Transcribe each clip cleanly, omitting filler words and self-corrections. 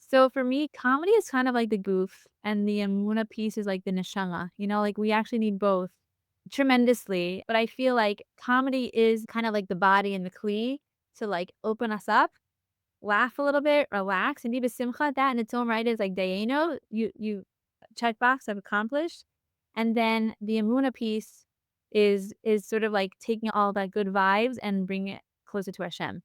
So for me, comedy is kind of like the goof, and the Emunah piece is like the neshama. Like we actually need both tremendously. But I feel like comedy is kind of like the body and the kli to like open us up, laugh a little bit, relax, and be besimcha. That in its own right is like dayeno. You checkbox I've accomplished, and then the Emunah piece is sort of like taking all that good vibes and bringing it closer to Hashem.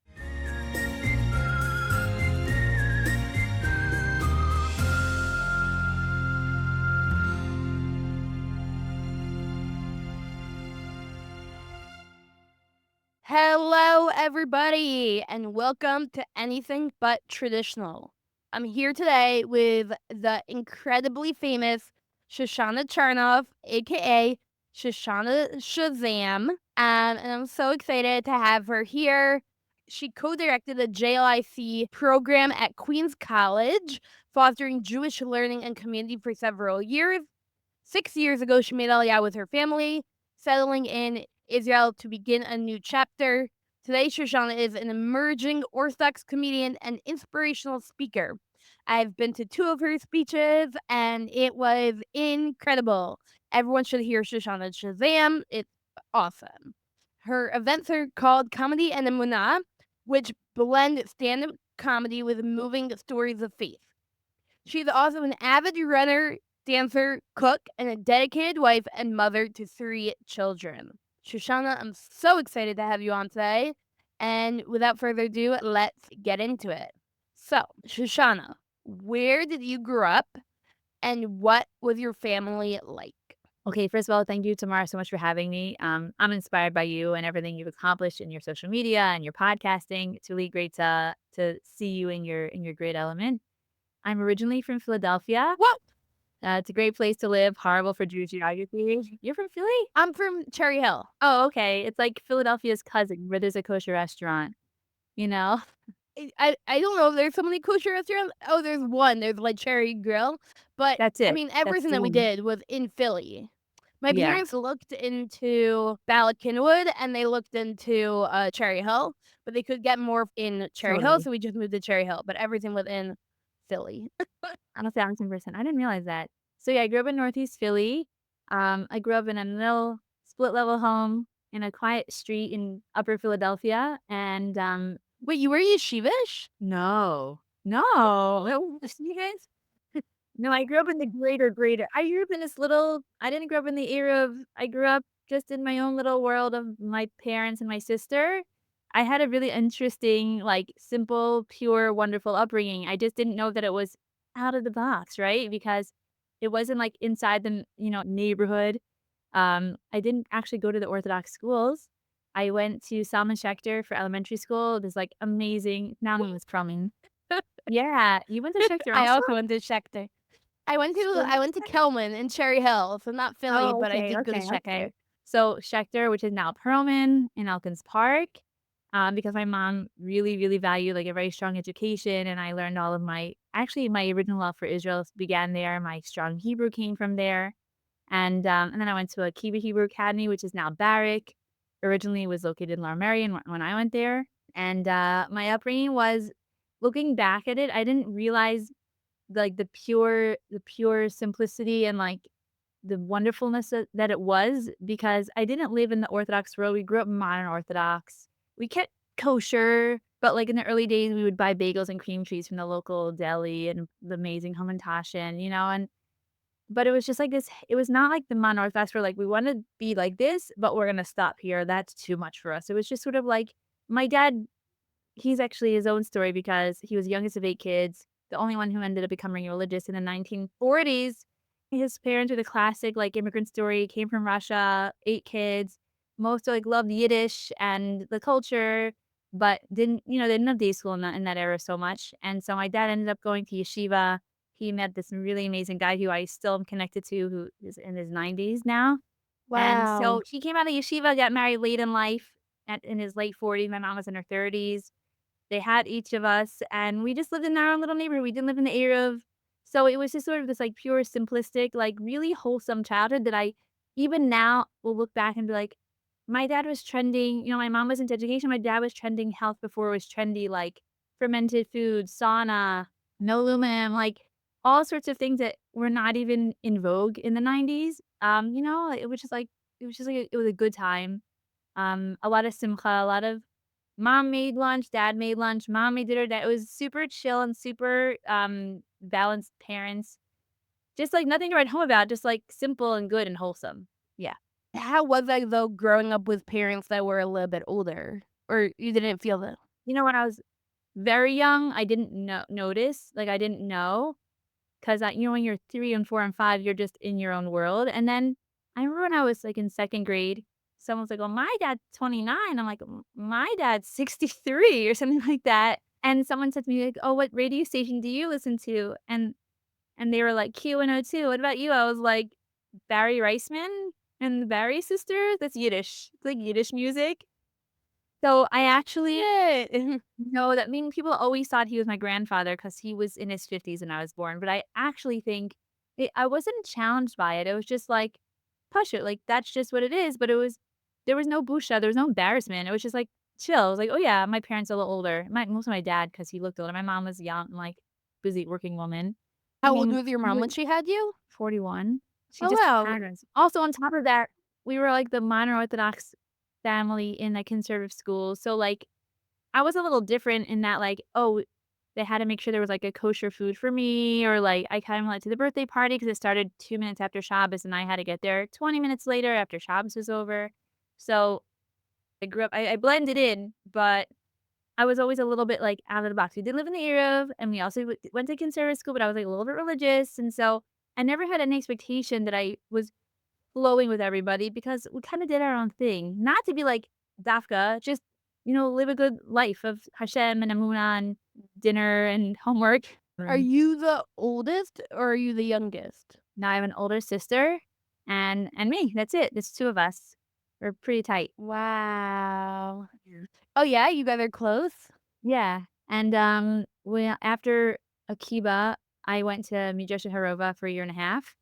Hello, everybody, and welcome to Anything But Traditional. I'm here today with the incredibly famous Shoshana Charnoff, aka Shoshana Shazam, and I'm so excited to have her here. She co directed the JLIC program at Queens College, fostering Jewish learning and community for several years. 6 years ago, she made Aliyah with her family, settling in Israel to begin a new chapter. Today, Shoshana is an emerging Orthodox comedian and inspirational speaker. I've been to 2 of her speeches, and it was incredible. Everyone should hear Shoshana Shazam. It's awesome. Her events are called Comedy and Emunah, which blend stand-up comedy with moving stories of faith. She's also an avid runner, dancer, cook, and a dedicated wife and mother to 3 children. Shoshana, I'm so excited to have you on today. And without further ado, let's get into it. So, Shoshana, where did you grow up and what was your family like? Okay, first of all, thank you, Tamara, so much for having me. I'm inspired by you and everything you've accomplished in your social media and your podcasting. It's really great to see you in your great element. I'm originally from Philadelphia. Well, It's a great place to live. Horrible for Jewish geography. You're from Philly? I'm from Cherry Hill. Oh, okay. It's like Philadelphia's cousin, where there's a kosher restaurant. You know? I don't know if there's so many kosher restaurants. Oh, there's one. There's like Cherry Grill. But That's I it. mean, That's everything the that we one. did was in Philly. My Yeah, parents looked into Ballackinwood and they looked into Cherry Hill, but they could get more in Cherry Hill, totally. so we just moved to Cherry Hill. But everything was in Philly. I'm a thousand percent. I didn't realize that. So yeah, I grew up in Northeast Philly. I grew up in a little split level home in a quiet street in Upper Philadelphia, and Wait, you were yeshivish? no, no, you guys. No, I grew up in the greater. I grew up in this little. I didn't grow up in the era of. I grew up just in my own little world of my parents and my sister. I had a really interesting, like, simple, pure, wonderful upbringing. I just didn't know that it was out of the box, right? Because it wasn't like inside the neighborhood. I didn't actually go to the Orthodox schools. I went to Salman Schechter for elementary school. It was like amazing. Now I'm crumbing. Yeah, you went to Schechter I also? also went to Schechter. I went to So I went to Kelman in Cherry Hill, so not Philly, Oh, but I okay, did go to okay. Schechter. So Schechter, which is now Perlman in Elkins Park, because my mom really, really valued like a very strong education, and I learned all of my original love for Israel began there. My strong Hebrew came from there, and then I went to a Kiva Hebrew Academy, which is now Barrick. Originally, was located in Lower Merion when I went there, and my upbringing was, looking back at it, I didn't realize like the pure simplicity and like the wonderfulness that it was, because I didn't live in the Orthodox world. We grew up modern Orthodox. We kept kosher, but, like, in the early days, we would buy bagels and cream cheese from the local deli and the amazing hamantaschen, and but it was just like this. It was not like the modern Orthodox where, like, we wanna be like this, but we're gonna stop here. That's too much for us. It was just sort of like my dad. He's actually his own story because he was the youngest of 8 kids, the only one who ended up becoming religious in the 1940s. His parents are the classic, like, immigrant story, came from Russia, 8 kids. Most are, like, loved Yiddish and the culture, but they didn't have day school in that era so much, and so my dad ended up going to yeshiva. He met this really amazing guy who I still am connected to, who is in his 90s now, and so Wow. he came out of yeshiva, got married late in life in his late 40s. My mom was in her 30s. They had each of us, and we just lived in our own little neighborhood. We didn't live in the area of, so it was just sort of this, like, pure, simplistic, like, really wholesome childhood that I even now will look back and be like, my dad was trending, my mom was into education, my dad was trending health before it was trendy, like, fermented foods, sauna, no aluminum, like all sorts of things that were not even in vogue in the 90s. It was a good time. A lot of simcha, a lot of mom made lunch, dad made lunch, mom made dinner. That it was super chill and super balanced parents. Just like nothing to write home about, just like simple and good and wholesome. Yeah. How was that, though, growing up with parents that were a little bit older? Or you didn't feel that? When I was very young, I didn't notice, like I didn't know. 'Cause when you're 3 and 4 and 5, you're just in your own world, and then I remember when I was, like, in 2nd grade, someone's like, "Well, my dad's 29." I'm like, My dad's 63," or something like that, and someone said to me, like, "Oh, what radio station do you listen to?" And they were like, "Q102, what about you?" I was like, "Barry Reisman and the Barry Sisters?" That's Yiddish. It's like Yiddish music. So, I actually Shit. no, that mean people always thought he was my grandfather because he was in his 50s when I was born, but I actually think I wasn't challenged by it. It was just like, "Push it, like, that's just what it is," but there was no busha, there was no embarrassment. It was just like, chill. It was like, "Oh, yeah, my parents are a little older." Mostly my dad because he looked older. My mom was young, like, busy working woman. I How old mean, was your we mom were when she had you? 41. She Oh, just wow. had us. Also, on top of that, we were, like, the minor Orthodox family in a conservative school, so, like, I was a little different in that, like, they had to make sure there was, like, a kosher food for me, or, like, I kinda went to the birthday party because it started 2 minutes after Shabbos, and I had to get there 20 minutes later after Shabbos was over. So, I blended in, but I was always a little bit, like, out of the box. We did live in the Eruv, and we also went to conservative school, but I was, like, a little bit religious, and so I never had any expectation that I was flowing with everybody because we kinda did our own thing. Not to be like Dafka, just, live a good life of Hashem and Emunah and dinner and homework. Are you the oldest or are you the youngest? Now I have an older sister and me. That's it. There's 2 of us. We're pretty tight. Wow. Oh, yeah? You guys are close? Yeah, and, after Akiba, I went to Midrasha Harova for a year and a half.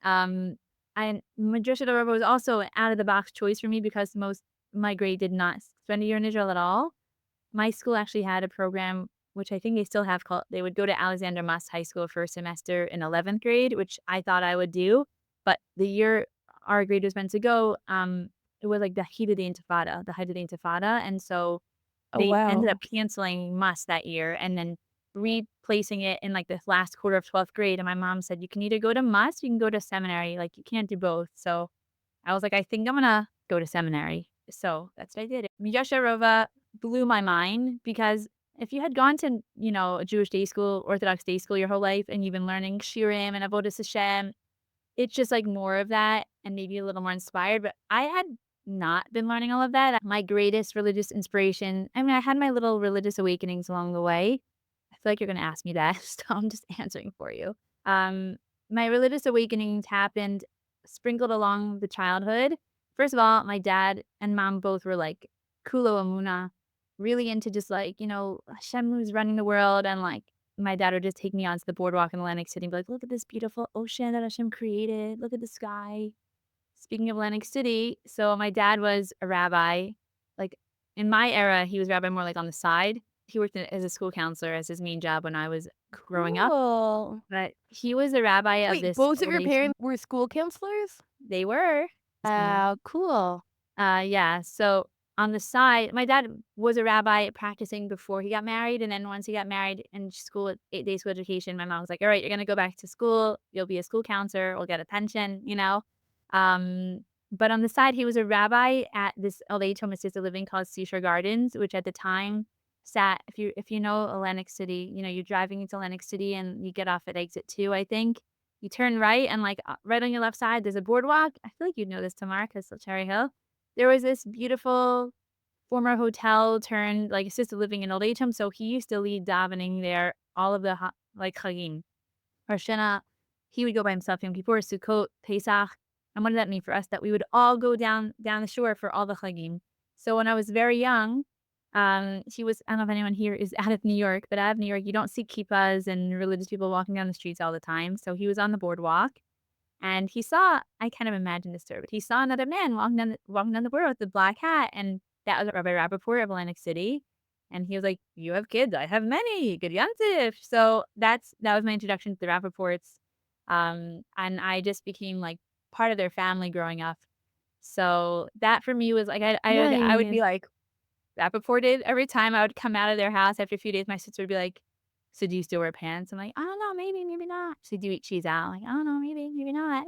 Um, and Madrasa Daraba was also an out of the box choice for me because most my grade did not spend a year in Israel at all. My school actually had a program, which I think they still have called they would go to Alexander Muss High School for a semester in 11th grade, which I thought I would do, but the year our grade was meant to go, it was like the heat of the Intifada, the height of the Intifada, and so Oh, they ended up wow. canceling Muss that year and then replacing it in, like, the last quarter of 12th grade, and my mom said, "You can either go to Muss, or you can go to seminary, like, you can't do both." So, I was like, "I think I'm gonna go to seminary." So, that's what I did. Midrash Rova blew my mind because if you had gone to, a Jewish day school, Orthodox day school your whole life, and you've been learning shiurim and avodas Hashem, it's just, like, more of that and maybe a little more inspired, but I had not been learning all of that. My greatest religious inspiration I had my little religious awakenings along the way. I feel like you're gonna ask me that, so I'm just answering for you. Um, my religious awakenings happened sprinkled along the childhood. First of all, my dad and mom both were, like, kulo Emunah, really into just, like, Hashem who's running the world, and, like, my dad would just take me onto the boardwalk in Atlantic City and be like, "Look at this beautiful ocean that Hashem created. Look at the sky." Speaking of Atlantic City, so my dad was a rabbi. Like, in my era, he was rabbi more, like, on the side. He worked as a school counselor as his main job when I was growing up, Cool. but he was a rabbi of Wait, this both of old your age home. parents were school counselors? They were. Wow, cool. Yeah, so on the side my dad was a rabbi practicing before he got married, and then once he got married in school at 8 day school education, my mom was like, "Alright, you're gonna go back to school, you'll be a school counselor, we'll get a pension," you know? Um, but on the side, he was a rabbi at this old age home assisted living called Seashore Gardens, which at the time sat if you know Atlantic City, you're driving into Atlantic City and you get off at exit 2, I think. You turn right and, like, right on your left side, there's a boardwalk. I feel like you'd know this, Tamar, 'cause of Cherry Hill. There was this beautiful former hotel turned, like, assisted living and old age home, so he used to lead davening there all of the like, Chagim. Roshana, he would go by himself Yom Kippur, Sukkot, Pesach, and what did that mean for us? That we would all go down the shore for all the Chagim. So when I was very young, he was I don't know if anyone here is out of New York, but out of New York, you don't see kippahs and religious people walking down the streets all the time, so he was on the boardwalk, and he saw I kind of imagined this story, but he saw another man walking down the boardwalk with the black hat, and that was Rabbi Rappaport of Atlantic City, And he was like, "You have kids, I have many, good yantif." So that was my introduction to the Rappaports. And I just became like part of their family growing up. So that for me was like I would be Nice. like Rappaported every time I would come out of their house after a few days. My sister would be like, "So do you still wear pants?" I'm like, "I don't know, maybe, maybe not." So do you eat cheese out? I'm like, "I don't know, maybe, maybe not."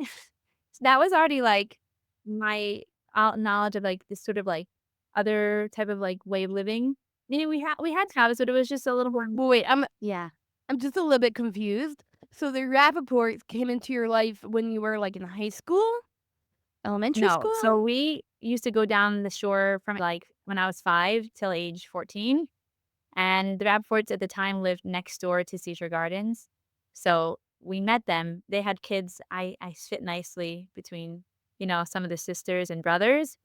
So that was already like my knowledge of like this sort of like other type of like way of living. Meaning we had Travis, but it was just a little more. Well, wait, Yeah. I'm just a little bit confused. So the Rappaports came into your life when you were like in high school, elementary No. school? So we used to go down the shore from like when I was 5 till age 14. And the Rappaports at the time lived next door to Seashore Gardens. So we met them. They had kids. I fit nicely between, some of the sisters and brothers.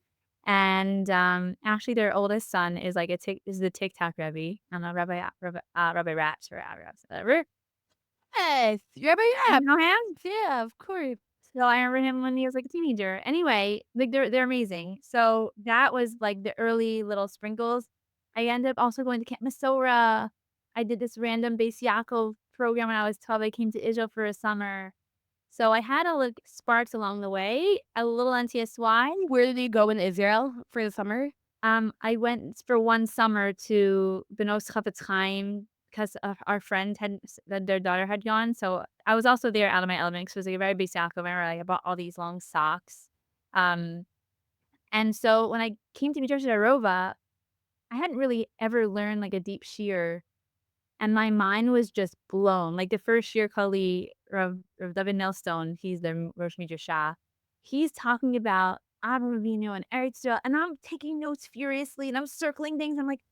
And actually, their oldest son is like is the TikTok Rebbe. I don't know, Rabbi Raps or Raps, whatever. Yes, Rabbi You Yap. know him? Yeah, of course. So I remember him when he was like a teenager. Anyway, like they're amazing. So that was like the early little sprinkles. I ended up also going to Camp Masora. I did this random Beis Yaakov program when I was 12. I came to Israel for a summer. So I had a like sparks along the way, a little NTSY. Where did you go in Israel for the summer? I went for one summer to Benos Chafetz Chaim because our friend that their daughter had gone. So I was also there out of my element 'cause it was like a very basic Yaakov. Remember, like, I bought all these long socks. Um, and so when I came to New Jersey Arova, I hadn't really ever learned like a deep shear, and my mind was just blown. Like the first year, Kali Rav David Millstone, he's the Rosh Midrashah. He's talking about Avraham Avinu and Eretz Yisrael, and I'm taking notes furiously, and I'm circling things. I'm like,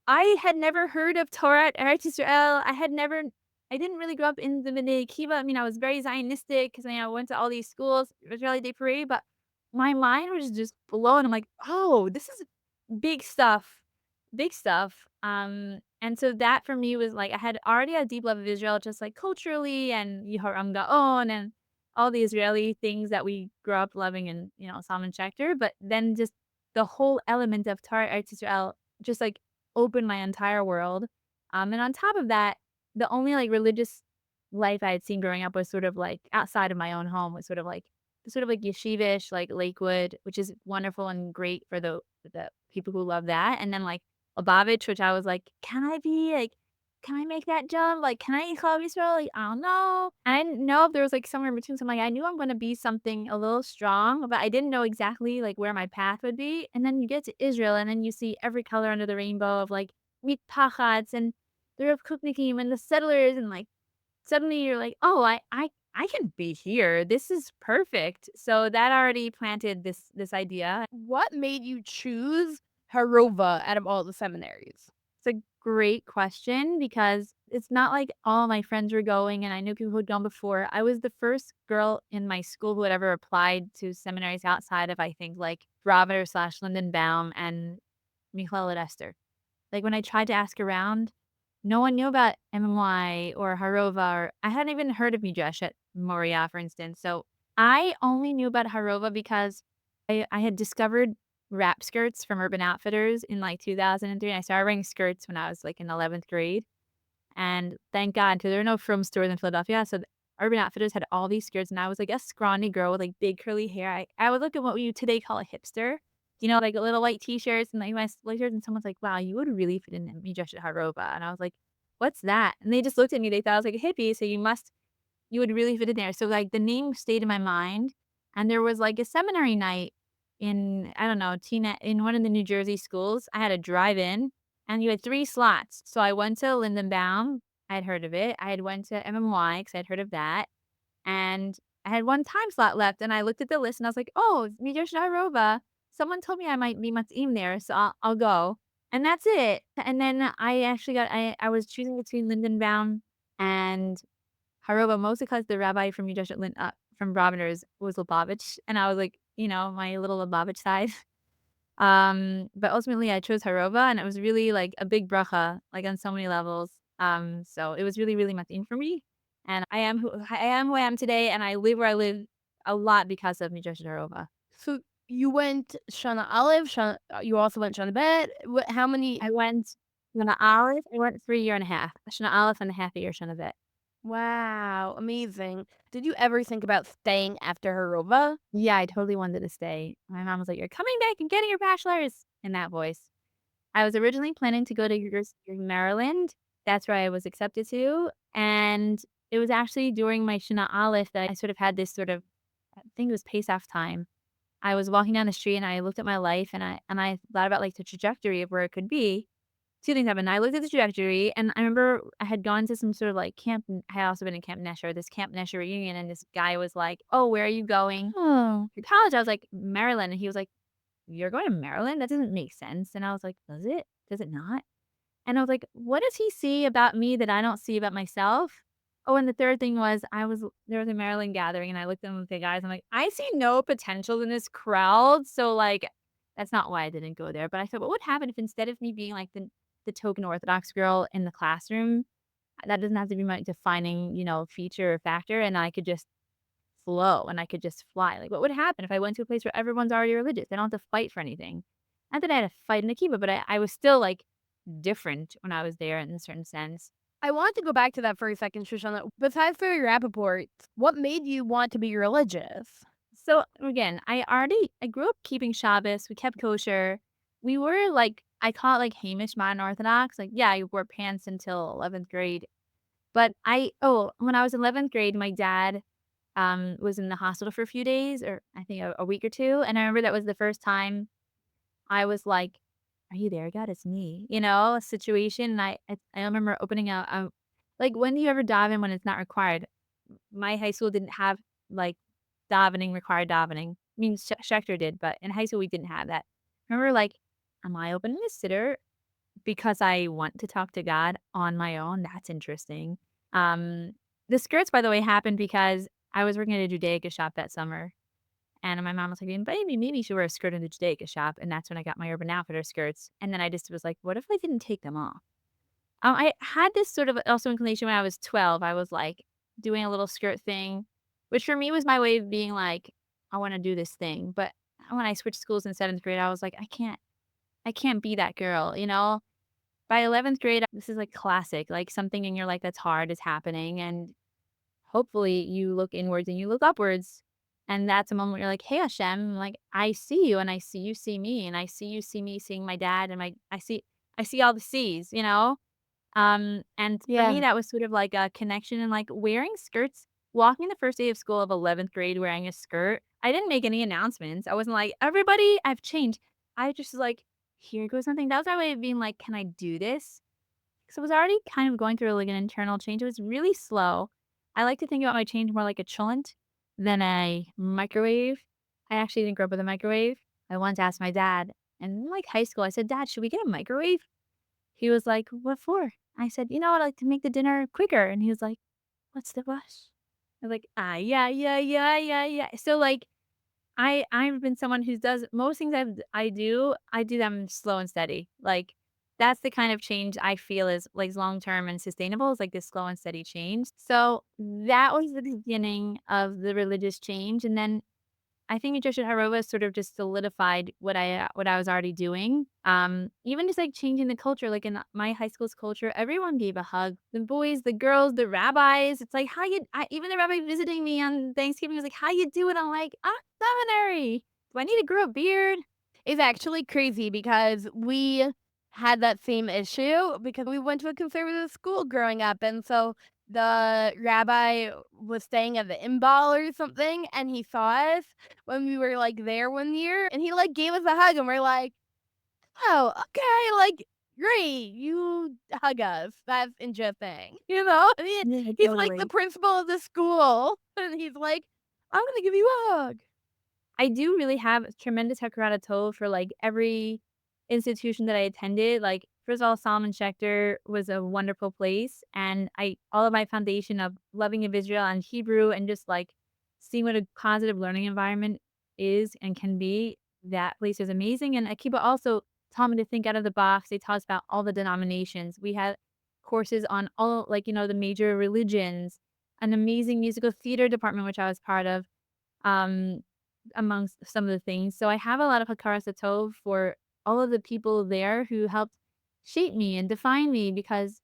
I had never heard of Torah at Eretz Yisrael. I didn't really grow up in the B'nai Akiva. I mean, I was very Zionistic because I went to all these schools, Israeli Day Parade, but my mind was just blown. I'm like, oh, this is big stuff, big stuff. And so that for me was like I had already a deep love of Israel, just like culturally and Yehoram Gaon and all the Israeli things that we grew up loving and Salman Schechter. But then just the whole element of Torah Eretz Yisrael just like opened my entire world. And on top of that, the only like religious life I had seen growing up was sort of like outside of my own home was sort of like yeshivish, like Lakewood, which is wonderful and great for the people who love that. And then like Lubavitch, which I was like, can I make that jump? Like, can I eat Chalav Yisrael? Like, I don't know. And I didn't know if there was like somewhere in between. So I'm like, I knew I'm going to be something a little strong, but I didn't know exactly like where my path would be. And then you get to Israel and then you see every color under the rainbow of like meat pachats and the Rav Kuknikim and the settlers and like suddenly you're like, "Oh, I can be here. This is perfect." So that already planted this idea. What made you choose Harova out of all the seminaries? It's a great question because it's not like all my friends were going and I knew people who had gone before. I was the first girl in my school who had ever applied to seminaries outside of, I think, like Robert/Lindenbaum and Michal Esther. Like, when I tried to ask around, no one knew about MMY or Harova, or I hadn't even heard of Midrash at Moriah, for instance. So I only knew about Harova because I had discovered wrap skirts from Urban Outfitters in like 2003. And I started wearing skirts when I was like in 11th grade. And thank God, because there are no Frum stores in Philadelphia. So Urban Outfitters had all these skirts, and I was like a scrawny girl with like big curly hair. I would look at what you today call a hipster, like little white t-shirts and like my blazers. And someone's like, "Wow, you would really fit in Midrash at Harova." And I was like, "What's that?" And they just looked at me. They thought I was like a hippie. So you would really fit in there. So like the name stayed in my mind. And there was like a seminary night in, I don't know, Tina, in one of the New Jersey schools. I had a drive-in and you had 3 slots. So I went to Lindenbaum. I had heard of it. I had went to MMY because I'd heard of that. And I had 1 time slot left. And I looked at the list and I was like, oh, Midrash Narova. Someone told me I might be Mat'im there. So I'll go. And that's it. And then I actually I was choosing between Lindenbaum and Harova, mostly because the rabbi from Midrash at from Robiners was Lubavitch, and I was like, my little Lubavitch side. But ultimately I chose Harova, and it was really like a big bracha, like on so many levels. So it was really, really mat'im for me, and I am who I am today, and I live where I live a lot because of Midrash Harova. So you went Shana Aleph, you also went Shana Bet. How many? I went. Shana Aleph, I went for a year and a half. Shana Aleph and a half a year Shana Vet. Wow, amazing. Did you ever think about staying after Harova? Yeah, I totally wanted to stay. My mom was like, "You're coming back and getting your bachelor's," in that voice. I was originally planning to go to University of Maryland. That's where I was accepted to, and it was actually during my Shana Aleph that I sort of had this sort of I think it was Pesach time. I was walking down the street and I looked at my life and I thought about, like, the trajectory of where it could be. 2 things happened. I looked at the trajectory, and I remember I had gone to some sort of, like, camp I had also been in Camp Nesher, this Camp Nesher reunion, and this guy was like, "Oh, where are you going Oh. to college?" I was like, "Maryland," and he was like, "You're going to Maryland? That doesn't make sense." And I was like, "Does it? Does it not?" And I was like, "What does he see about me that I don't see about myself?" Oh, and the third thing was there was a Maryland gathering, and I looked at them with the guys, I'm like, "I see no potential in this crowd." So, like, that's not why I didn't go there, but I thought, what would happen if instead of me being, like, the token Orthodox girl in the classroom, that doesn't have to be my defining, feature or factor, and I could just flow and I could just fly. Like, what would happen if I went to a place where everyone's already religious? I don't have to fight for anything. Not that I had to fight in Akiva, but I was still, like, different when I was there in a certain sense. I want to go back to that for a second, Shoshana. Besides for your Rappaport, what made you want to be religious? So, again, I grew up keeping Shabbos, we kept kosher. We were, like, I call it, like, Hamish modern Orthodox. Like, yeah, I wore pants until 11th grade. But when I was in 11th grade, my dad, was in the hospital for a few days or I think a week or 2, and I remember that was the first time I was like, "Are you there, God? It's me." A situation, and I remember opening a like, when do you ever daven when it's not required? My high school didn't have, like, required davening. I mean, Schechter did, but in high school, we didn't have that. I remember, like, am I opening a sitter because I want to talk to God on my own? That's interesting. Um, the skirts, by the way, happened because I was working at a Judaica shop that summer, and my mom was like, maybe you should wear a skirt in the Judaica shop," and that's when I got my Urban Outfitter skirts, and then I just was like, "What if I didn't take them off?" I had this sort of also inclination when I was 12. I was, like, doing a little skirt thing, which for me was my way of being like, "I wanna do this thing," but when I switched schools in 7th grade, I was like, I can't be that girl," you know? By 11th grade, this is, like, classic, like, something in your life that's hard is happening, and hopefully you look inwards and you look upwards, and that's a moment where you're like, "Hey, Hashem, like, I see you, and I see you see me, and I see you see me seeing my dad, and I see all the C's," you know? And for me, Yeah. that was sort of like a connection and, like, wearing skirts walking the first day of school of 11th grade wearing a skirt, I didn't make any announcements. I wasn't like, "Everybody, I've changed." I just was like, "Here goes something." That was my way of being like, "Can I do this?" 'Cause I was already kind of going through, like, an internal change. It was really slow. I like to think about my change more like a cholent than a microwave. I actually didn't grow up with a microwave. I once asked my dad in, like, high school, I said, "Dad, should we get a microwave?" He was like, "What for?" I said, "You know what, I like to make the dinner quicker." And he was like, "What's the rush?" I was like, "Ah, yeah, yeah, yeah, yeah, yeah." So, like, I've been someone who does most things I do them slow and steady. Like, that's the kind of change I feel is, like, long term and sustainable is, like, this slow and steady change. So, that was the beginning of the religious change, and then I think Joshua Harova sort of just solidified what I was already doing. Even just, like, changing the culture, like, in my high school's culture, everyone gave a hug. The boys, the girls, the rabbis, it's like, "How you" even the rabbi visiting me on Thanksgiving was like, "How you doing?" I'm like, "I'm seminary. Do I need to grow a beard?" It's actually crazy because we had that same issue because we went to a conservative school growing up. And so the rabbi was staying at the Imbal or something, and he saw us when we were like there one year, and he like gave us a hug, and we're like, "Oh, okay, like great, you hug us. That's interesting." And Yeah, he's like the totally. principal of the school, and he's like, "I'm gonna give you a hug." I do really have tremendous Hakarat Tov for, like, every institution that I attended. Like, first of all, Solomon Schechter was a wonderful place, and I all of my foundation of loving of Israel and Hebrew and just, like, seeing what a positive learning environment is and can be, that place is amazing, and Akiba also taught me to think out of the box. They taught us about all the denominations. We had courses on all, like, the major religions, an amazing musical theater department, which I was part of. Um, amongst some of the things. So I have a lot of hakaras hatov for all of the people there who helped shape me and define me because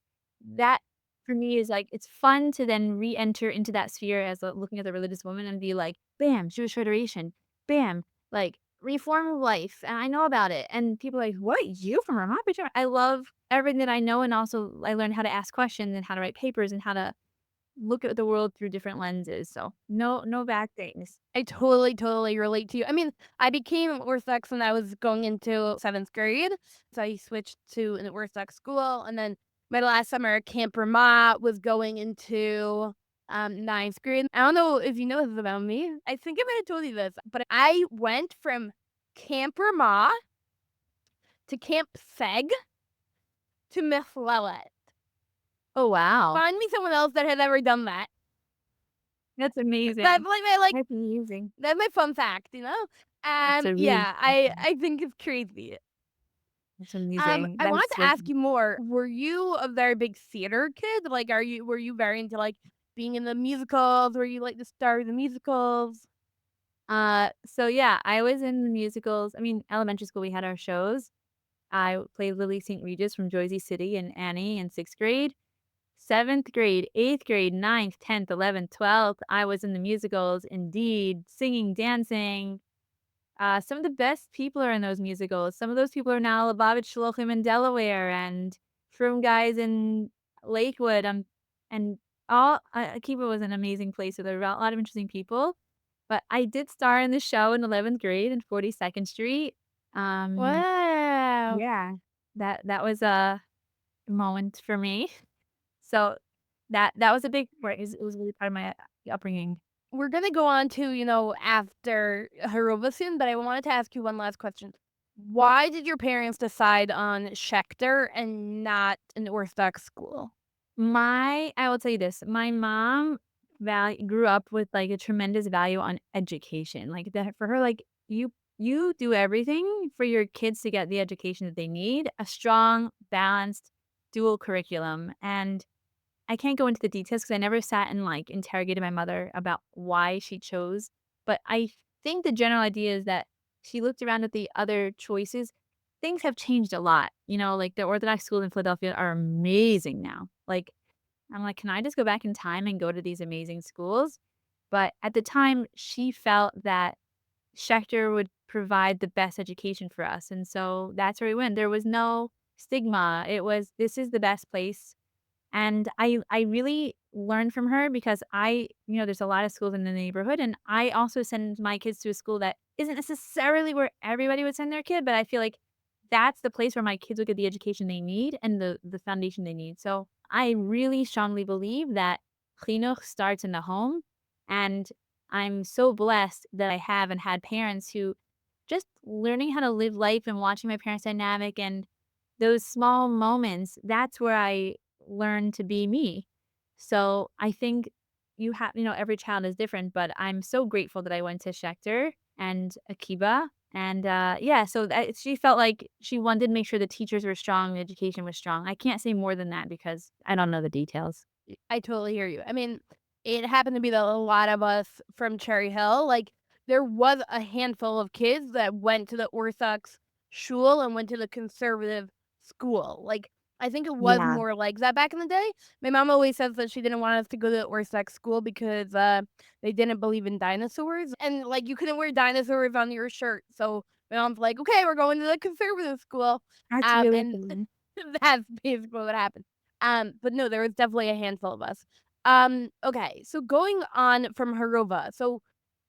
that for me is like it's fun to then re-enter into that sphere as looking at the religious woman and be like, bam, Jewish Federation, bam, like reform of life, and I know about it. And people are like, what, you from Vermont? Bitch?" I love everything that I know, and also I learned how to ask questions and how to write papers and how to look at the world through different lenses. So no bad things. I totally, totally relate to you. I mean, I became Orthodox when I was going into 7th grade. So I switched to an Orthodox school. And then my last summer at Camp Vermont was going into 9th grade. I don't know if you know this about me. I think I might have told you this, but I went from Camp Vermont to Camp Seg to Mifflelet. Oh, wow. Find me someone else that had ever done that. That's That's amazing. like my like That's amazing. that's my fun fact, you know? That's a really Yeah, fun fact. I think it's crazy. That's amazing. I wanted That's to like ask you more. Were you a very big theater kid? Like, were you very into like being in the musicals? Were you like the star of the musicals? so yeah, I was in the musicals. I mean, elementary school, we had our shows. I played Lily St. Regis from Jersey City and Annie in 6th grade. 7th grade, 8th grade, ninth, 10th, 11th, 12th, I was in the musicals, indeed, singing, dancing. Some of the best people are in those musicals. Some of those people are now Lubavitch Shlochim in Delaware and Frum guys in Lakewood. And all Akiva was an amazing place. So there were a lot of interesting people. But I did star in the show in 11th grade in 42nd Street. Um, Wow. yeah, that was a moment for me. So that was a big part. It was really part of my upbringing. We're gonna go on to, after Harova soon, but I wanted to ask you one last question. Why did your parents decide on Schechter and not an Orthodox school? I will tell you this, my mom grew up with, like, a tremendous value on education, like, that for her, like, you do everything for your kids to get the education that they need, a strong, balanced, dual curriculum, and I can't go into the details because I never sat and, like, interrogated my mother about why she chose, but I think the general idea is that she looked around at the other choices. Things have changed a lot, like, the Orthodox schools in Philadelphia are amazing now. Like, I'm like, "Can I just go back in time and go to these amazing schools?" But at the time, she felt that Schechter would provide the best education for us, and so that's where we went. There was no stigma. It was, "This is the best place." And I really learned from her because there's a lot of schools in the neighborhood, and I also send my kids to a school that isn't necessarily where everybody would send their kid, but I feel like that's the place where my kids will get the education they need and the foundation they need. So I really strongly believe that chinuch starts in the home, and I'm so blessed that I have and had parents who just learning how to live life and watching my parents' dynamic and those small moments, that's where I learn to be me. So I think every child is different, but I'm so grateful that I went to Schechter and Akiba. And yeah, so she felt like she wanted to make sure the teachers were strong, the education was strong. I can't say more than that because I don't know the details. I totally hear you. I mean, it happened to be that a lot of us from Cherry Hill, like, there was a handful of kids that went to the Orthodox shul and went to the conservative school. Like, I think it was Yeah, more like that back in the day. My mom always says that she didn't want us to go to the Orthodox school because they didn't believe in dinosaurs. And, like, you couldn't wear dinosaurs on your shirt. So my mom's like, okay, we're going to the conservative school. that's really And fun. that's basically what happened. But no, there was definitely a handful of us. Okay, so going on from Harova, so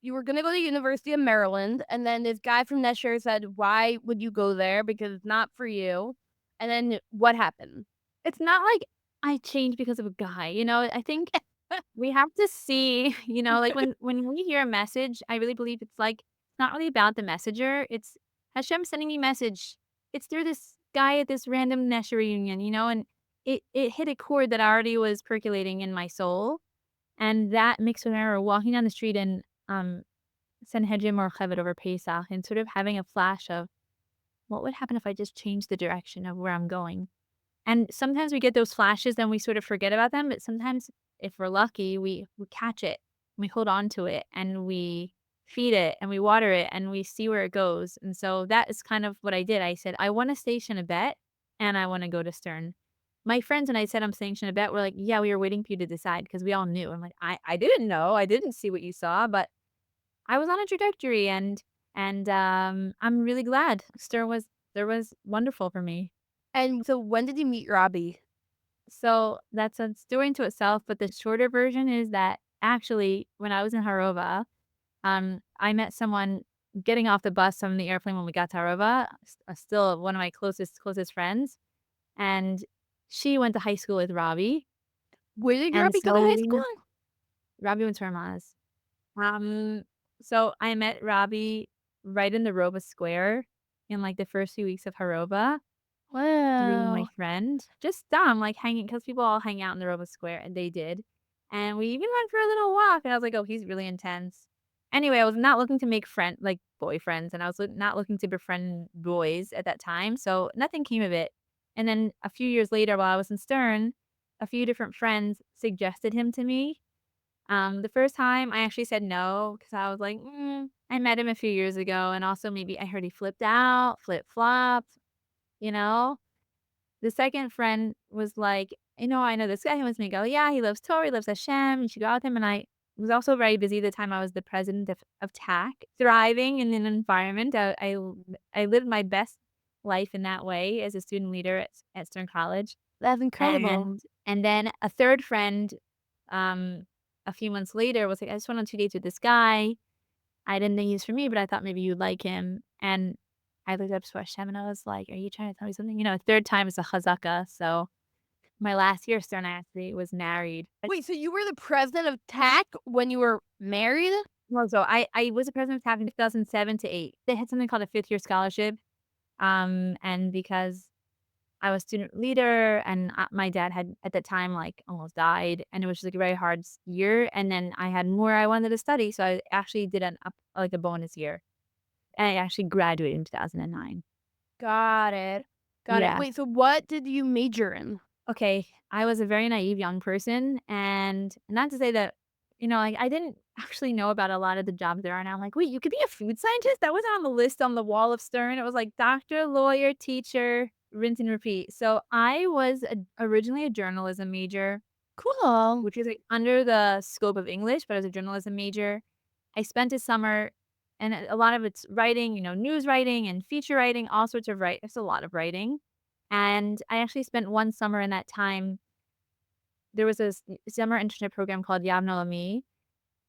you were gonna go to University of Maryland, and then this guy from Nesher said, "Why would you go there? Because it's not for you." And then what happened? It's not like I changed because of a guy, I think we have to see, like when we hear a message, I really believe it's like it's not really about the messenger. It's Hashem sending me a message. It's through this guy at this random Nesha reunion, and it hit a chord that already was percolating in my soul. And that mixed with her walking down the street and Sanhedrin or Chevet over Pesach and sort of having a flash of what would happen if I just changed the direction of where I'm going. And sometimes we get those flashes, and we sort of forget about them, but sometimes, if we're lucky, we catch it, we hold on to it, and we feed it, and we water it, and we see where it goes, and so that is kind of what I did. I said, "I wanna station a bet and I want to go to Stern. My friends, when I said I'm sanctioned a bet, were like, yeah, we were waiting for you to decide because we all knew. I'm like, I didn't know. I didn't see what you saw, but I was on a trajectory and I'm really glad. There was wonderful for me. And so when did you meet Robbie? So that's a story into itself, but the shorter version is that actually when I was in Harova, I met someone getting off the bus from the airplane when we got to Harova, still one of my closest friends, and she went to high school with Robbie, Where did and Robbie go to so high we school? kn Robbie went to Hermas. Um, so I met Robbie right in the Roba Square in, like, the first few weeks of Harova through my Wow. friend. Just dumb, like, hanging because people all hang out in the Roba Square, and they did. And we even went for a little walk, and I was like, "Oh, he's really intense." Anyway, I was not looking to make boyfriends, and I was not looking to befriend boys at that time, so nothing came of it. And then a few years later, while I was in Stern, a few different friends suggested him to me. The first time I actually said no because I was like, I met him a few years ago, and also maybe I heard he flipped out, flip-flopped, you know? The second friend was like, I know this guy who wants me to go. Yeah, he loves Torah, he loves Hashem, you should go out with him." And I was also very busy at the time. I was the president of TAC, thriving in an environment. I lived my best life in that way as a student leader at Stern College. That's incredible. And then a third friend, um, a few months later was like, "I just went on 2 dates with this guy. I didn't think he was for me, but I thought maybe you'd like him." And I looked up to Hashem and I was like, "Are you trying to tell me something?" Third time is a chazaka. So my last year, Stern actually was married. Wait, so you were the president of TAC when you were married? Well, so I was a president of TAP in 2007 to 8. They had something called a fifth year scholarship. And because I was student leader and my dad had at that time like almost died, and it was just like a very hard year. And then I had more I wanted to study, so I actually did like a bonus year, and I actually graduated in 2009. Got it. Got it. Yeah. Wait, so what did you major in? Okay, I was a very naive young person, and not to say that, like, I didn't actually know about a lot of the jobs there are now. I'm like, "Wait, you could be a food scientist?" That wasn't on the list on the wall of Stern. It was like doctor, lawyer, teacher, rinse and repeat. So I was originally a journalism major, Cool. which is, like, under the scope of English, but I was a journalism major. I spent a summer and a lot of it's writing, news writing and feature writing, all sorts of it's a lot of writing. And I actually spent one summer in that time. There was a summer internship program called Yavne,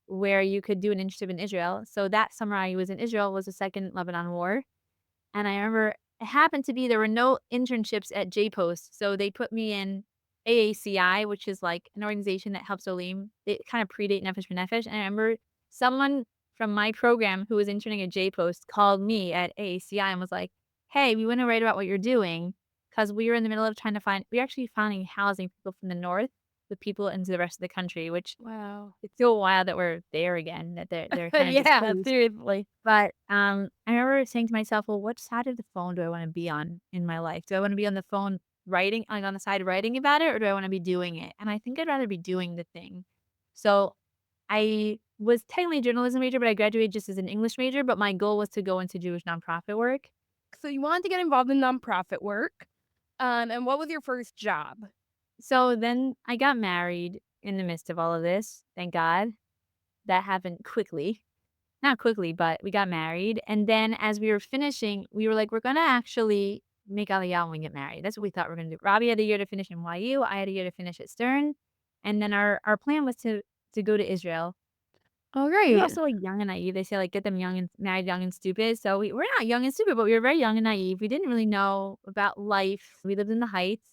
where you could do an internship in Israel. So that summer I was in Israel was the second Lebanon war. And I remember it happened to be there were no internships at JPost. So they put me in AACI, which is like an organization that helps Olim. They kind of predate Nefesh B'Nefesh. And I remember someone from my program who was interning at JPost called me at AACI and was like, "Hey, we want to write about what you're doing." Because we were in the middle of we were actually finding housing people from the north, the people into the rest of the country, which Wow. it's so wild that we're there again, that they're kind of Yeah, displaced. seriously. But, I remember saying to myself, "Well, what side of the phone do I wanna be on in my life? Do I wanna be on the phone writing like, on the side writing about it, or do I wanna be doing it?" And I think I'd rather be doing the thing. So, I was technically a journalism major, but I graduated just as an English major, but my goal was to go into Jewish nonprofit work. So you wanted to get involved in nonprofit work. And what was your first job? So, then I got married in the midst of all of this, thank God. That happened quickly. Not quickly, but we got married, and then as we were finishing, we were like, "We're gonna actually make Aliyah when we get married." That's what we thought we are gonna do. Robbie had a year to finish in YU, I had a year to finish at Stern, and then our plan was to go to Israel. Oh, We were great. also, like, young and naive. They say, like, "Get them young and married young and stupid." So we're not young and stupid, but we were very young and naive. We didn't really know about life. We lived in the Heights.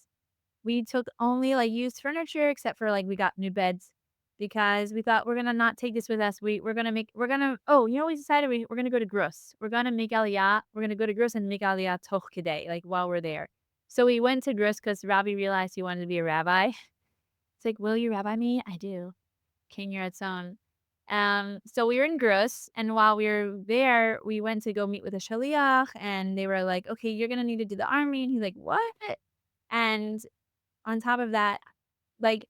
We took only, like, used furniture except for, like, we got new beds because we thought we're gonna not take this with us. We're gonna oh, we decided we're gonna go to Grus. We're gonna make Aliyah. We're gonna go to Grus and make Aliyah toch kedei, like, while we're there. So we went to Grus because Robbie realized he wanted to be a rabbi. It's like, "Will you rabbi me?" "I do." King Yeratzon. So we were in Grus, and while we were there, we went to go meet with a shaliach, and they were like, "Okay, you're gonna need to do the army." And he's like, "What?" And on top of that, like,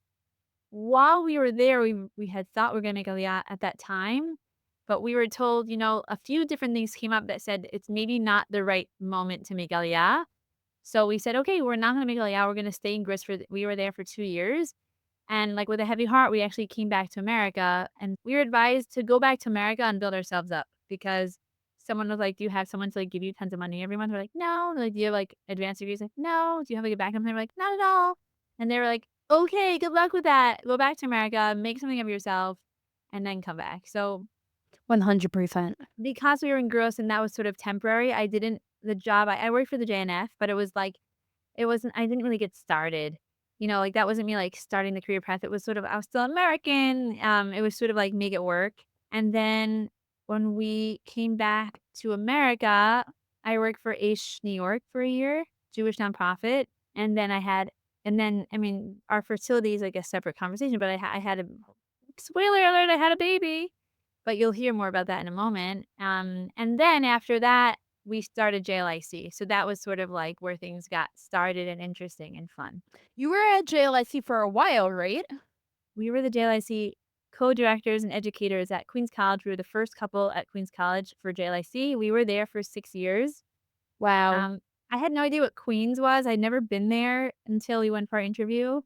while we were there, we had thought we were gonna make Aliyah at that time, but we were told, a few different things came up that said it's maybe not the right moment to make Aliyah. So we said, okay, we're not going to make Aliyah. We're going to stay in Greece we were there for 2 years. And like with a heavy heart, we actually came back to America, and we were advised to go back to America and build ourselves up because someone was like, do you have someone to like give you tons of money every month? We're like, no. They're like, do you have like advanced degrees? Like, no. Do you have like a backup? And they were like, not at all. And they were like, okay, good luck with that. Go back to America, make something of yourself, and then come back. So 100%. because we were in gross and that was sort of temporary, the job, I worked for the JNF, but it was like, I didn't really get started. Like that wasn't me like starting the career path. It was sort of, I was still American. It was sort of like make it work. And then when we came back to America, I worked for Aish New York for a year, Jewish nonprofit. And then I mean, our fertility is like a separate conversation, but I had a, spoiler alert, I had a baby. But you'll hear more about that in a moment. And then after that, we started JLIC. So that was sort of like where things got started and interesting and fun. You were at JLIC for a while, right? We were the JLIC co-directors and educators at Queens College. We were the first couple at Queens College for JLIC. We were there for 6 years. Wow. Um, I had no idea what Queens was. I'd never been there until we went for our interview,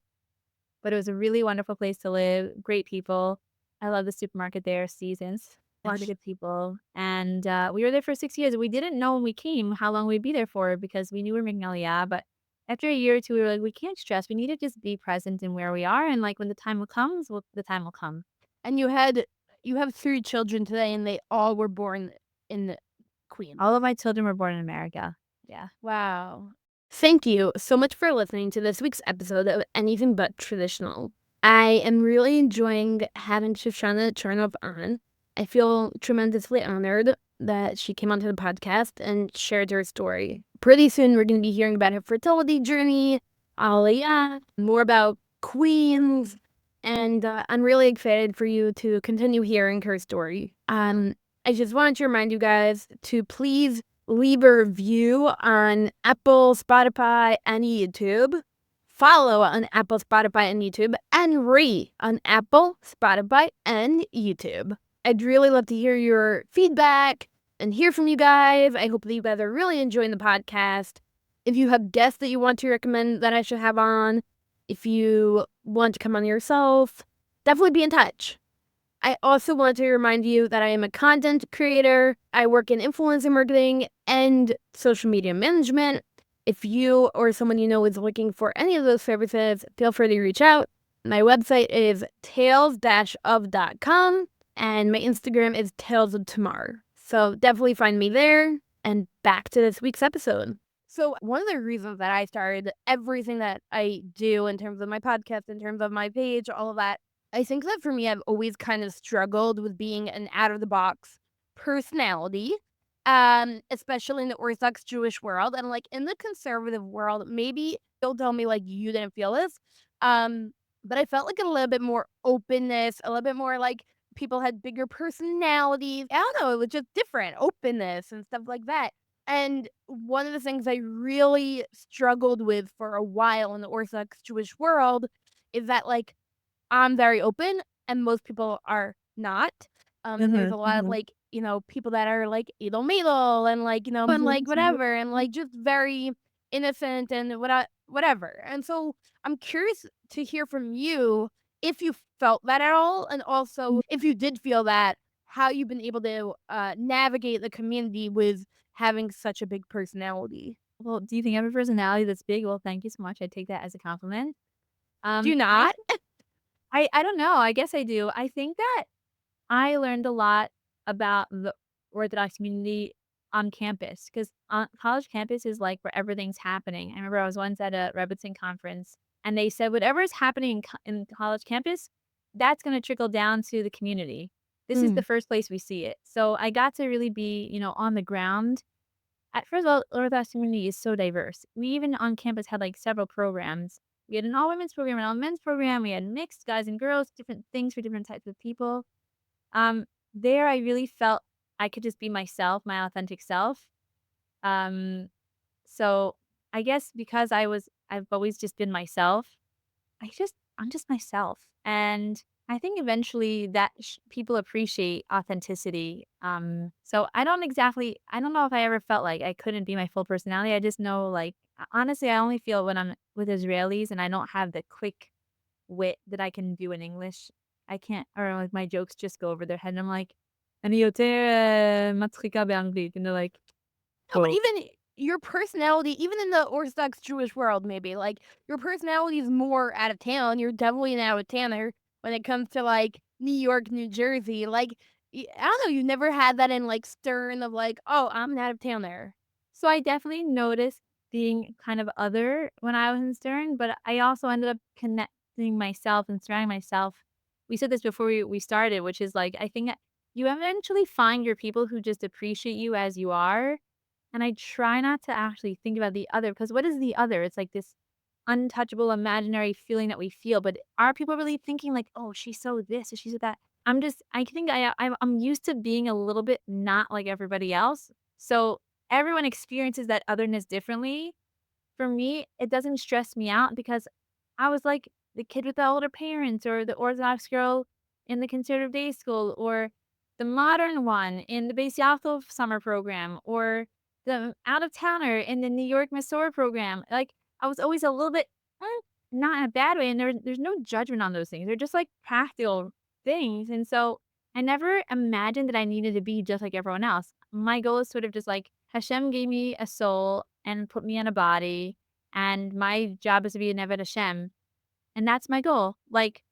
but it was a really wonderful place to live, great people. I love the supermarket there, Seasons, a lot of good people, and, we were there for 6 years. We didn't know when we came how long we'd be there for because we knew we were making Aliyah, but after a year or 2, we were like, "We can't stress, we need to just be present in where we are, and, like, when the time comes, the time will come." And you have 3 children today, and they all were born in Queens. All of my children were born in America. Yeah. Wow. Thank you so much for listening to this week's episode of Anything But Traditional. I am really enjoying having Shoshana Charnoff on. I feel tremendously honored that she came onto the podcast and shared her story. Pretty soon, we're going to be hearing about her fertility journey, Aliyah, more about Queens, and I'm really excited for you to continue hearing her story. I just wanted to remind you guys to please leave a review on Apple, Spotify, and YouTube. Follow on Apple, Spotify, and YouTube, and rate on Apple, Spotify, and YouTube. I'd really love to hear your feedback and hear from you guys. I hope that you guys are really enjoying the podcast. If you have guests that you want to recommend that I should have on, if you want to come on yourself, definitely be in touch. I also want to remind you that I am a content creator. I work in influencer marketing and social media management. If you or someone you know is looking for any of those services, feel free to reach out. My website is tales-of.com, and my Instagram is Tales of Tamar. So definitely find me there. And back to this week's episode. So one of the reasons that I started everything that I do in terms of my podcast, in terms of my page, all of that, I think that for me, I've always kind of struggled with being an out-of-the-box personality, especially in the Orthodox Jewish world. And, like, in the conservative world, maybe you'll tell me, like, you didn't feel this, but I felt like a little bit more openness, a little bit more, like, people had bigger personalities. I don't know, it was just different, openness and stuff like that. And one of the things I really struggled with for a while in the Orthodox Jewish world is that, like, I'm very open, and most people are not. And there's a lot of, like, people that are, like, idol-meidol and, like, and, like, whatever, and, like, just very innocent and whatever. And so I'm curious to hear from you if you felt that at all, and also if you did feel that, how you've been able to navigate the community with having such a big personality. Well, do you think I have a personality that's big? Well, thank you so much. I take that as a compliment. Do you I not? I don't know, I guess I do. I think that I learned a lot about the Orthodox community on campus because on college campus is, like, where everything's happening. I remember I was once at a Rebbitzin conference, and they said, "Whatever is happening in college campus, that's gonna trickle down to the community. This is the first place we see it." So I got to really be, on the ground. At first of all, Orthodox community is so diverse. We even on campus had, like, several programs. We had an all-women's program, an all-men's program, we had mixed guys and girls, different things for different types of people. There I really felt I could just be myself, my authentic self. Um, so I guess because I've always just been myself, I'm just myself. And I think eventually that people appreciate authenticity. So I don't know if I ever felt like I couldn't be my full personality. I just know like honestly, I only feel when I'm with Israelis and I don't have the quick wit that I can do in English. I can't, or like my jokes just go over their head and I'm like, "אני יותר מצחיקה באנגלית," and they're like, No, but "Oh." even your personality, even in the Orthodox Jewish world, maybe like your personality is more out of town. You're definitely an out of towner when it comes to like New York, New Jersey. Like, I don't know, you never had that in like Stern of like, oh, I'm an out of towner. So I definitely noticed being kind of other when I was in Stern, but I also ended up connecting myself and surrounding myself. We said this before we started, which is like I think that you eventually find your people who just appreciate you as you are. And I try not to actually think about the other because what is the other? It's like this untouchable imaginary feeling that we feel. But are people really thinking like, oh, she's so this or she's so that? I think I'm used to being a little bit not like everybody else. So everyone experiences that otherness differently. For me, it doesn't stress me out because I was like the kid with the older parents or the Orthodox girl in the conservative day school or the modern one in the Beis Yaakov summer program or the out of towner in the New York Masorah program. Like I was always a little bit not in a bad way, and there's no judgment on those things. They're just like practical things, and so I never imagined that I needed to be just like everyone else. My goal is sort of just like Hashem gave me a soul and put me in a body, and my job is to be an avid Hashem, and that's my goal. Like,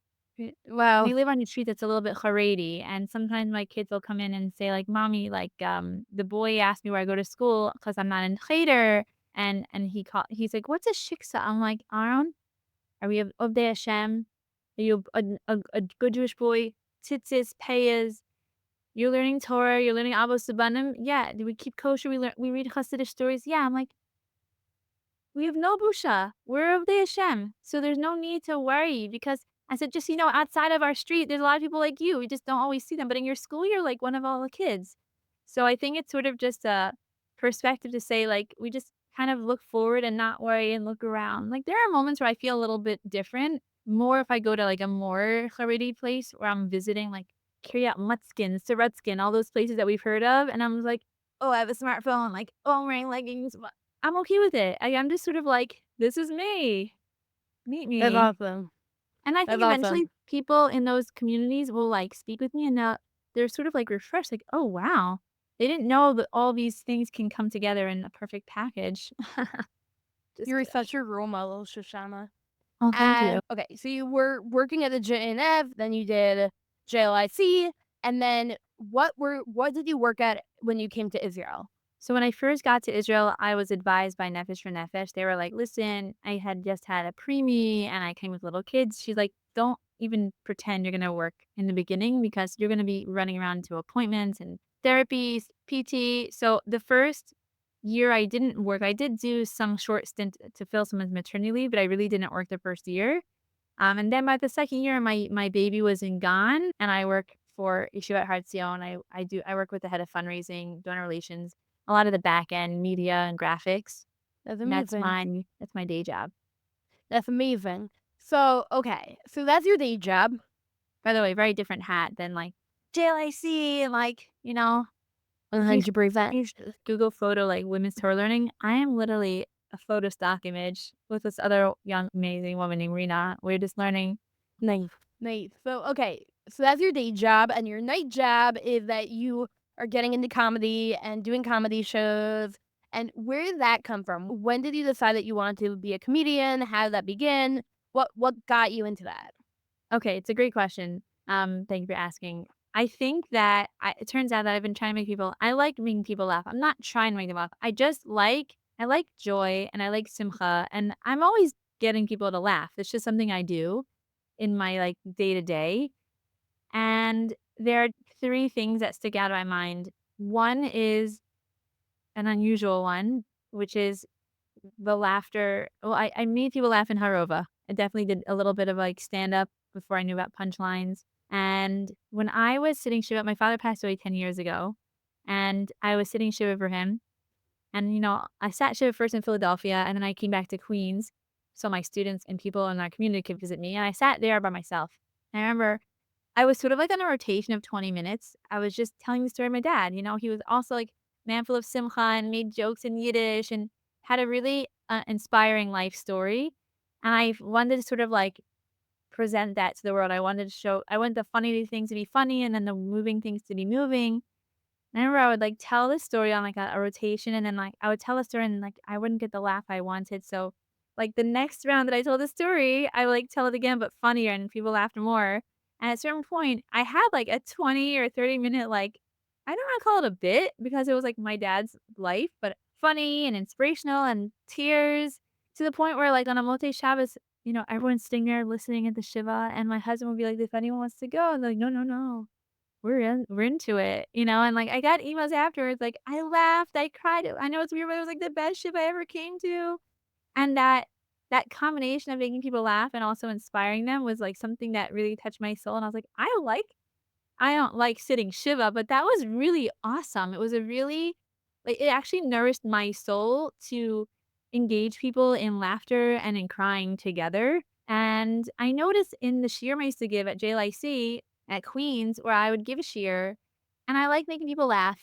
Wow. we live on a street that's a little bit Haredi, and sometimes my kids will come in and say, like, "Mommy, like, the boy asked me where I go to school because 'cause I'm not in cheder," and he's like, "What's a shiksa?" I'm like, "Aaron, are we of the Hashem? Are you a good Jewish boy? Tzitzis, payas, you're learning Torah, you're learning Avo Sabanim? Yeah. Do we keep kosher? We read Hasidic stories? Yeah." I'm like, "We have no busha. We're of the Hashem, so there's no need to worry," because I said, "Just, outside of our street, there's a lot of people like you. We just don't always see them, but in your school, you're like one of all the kids." So I think it's sort of just a perspective to say, like, we just kind of look forward and not worry and look around. Like, there are moments where I feel a little bit different, more if I go to, like, a more Haredi place where I'm visiting, like, Kiryat Mutskin, Sorotskin, all those places that we've heard of, and I'm like, "Oh, I have a smartphone," like, "Oh, I'm wearing leggings." I'm okay with it. I'm just sort of like, "This is me. Meet That's me." awesome. And I That's think awesome. eventually people in those communities will, like, speak with me and they're sort of, like, refreshed, like, "Oh, wow. They didn't know that all these things can come together in a perfect package." Just You're kidding. such a role model, Shoshana. Oh, thank you. And okay, so you were working at the JNF, then you did JLIC, and then what did you work at when you came to Israel? So when I first got to Israel, I was advised by Nefesh for Nefesh. They were like, "Listen, I had just had a preemie and I came with little kids." She's like, "Don't even pretend you're gonna work in the beginning because you're gonna be running around to appointments and therapies, PT." So the first year I didn't work. I did do some short stint to fill someone's maternity leave, but I really didn't work the first year. And then by the second year, my baby was in gone, and I work for Yeshivat Har Zion. I work with the head of fundraising, donor relations, a lot of the back end media and graphics. That's And amazing. that's my day job. That's amazing. So, okay, so that's your day job. By the way, very different hat than like JLIC and you sh 100%. you should Google photo like women's Torah learning. I am literally a photo stock image with this other young amazing woman named Rena. We're just learning. Nice. Nice. So, okay, so that's your day job, and your night job is that you are getting into comedy and doing comedy shows. And where did that come from? When did you decide that you wanted to be a comedian? How did that begin? What got you into that? Okay, it's a great question. Thank you for asking. I think that it turns out that I've been trying to make people I like making people laugh. I'm not trying to make them laugh. I like joy and I like simcha and I'm always getting people to laugh. It's just something I do in my like day to day. And there are three things that stick out of my mind. One is an unusual one, which is the laughter. Well, I made people laugh in Harova. I definitely did a little bit of, like, stand-up before I knew about punchlines, and when I was sitting Shiva my father passed away 10 years ago, and I was sitting Shiva for him, and, I sat Shiva first in Philadelphia, and then I came back to Queens, so my students and people in our community could visit me, and I sat there by myself. I remember I was sort of like on a rotation of 20 minutes. I was just telling the story of my dad. He was also like man full of simcha and made jokes in Yiddish and had a really inspiring life story, and I wanted to sort of like present that to the world. I want the funny things to be funny and then the moving things to be moving. And I remember I would like tell the story on like a rotation and then like I would tell a story and like I wouldn't get the laugh I wanted. So like the next round that I told the story, I would like tell it again but funnier and people laughed more. And at a certain point, I had like a 20 or 30-minute like I don't want to call it a bit because it was like my dad's life, but funny and inspirational and tears to the point where like on a multi Shabbos, everyone's sitting there listening at the Shiva and my husband would be like, if anyone wants to go, and they're like, no, no, no. We're into it, and, like, I got emails afterwards, like, I laughed, I cried, I know it's weird, but it was, like, the best ship I ever came to, and that combination of making people laugh and also inspiring them was, like, something that really touched my soul, and I was like, I don't like sitting Shiva, but that was really awesome. It was a really like, it actually nourished my soul to engage people in laughter and in crying together, and I noticed in the shiur I used to give at JLIC at Queens where I would give a shiur, and I like making people laugh,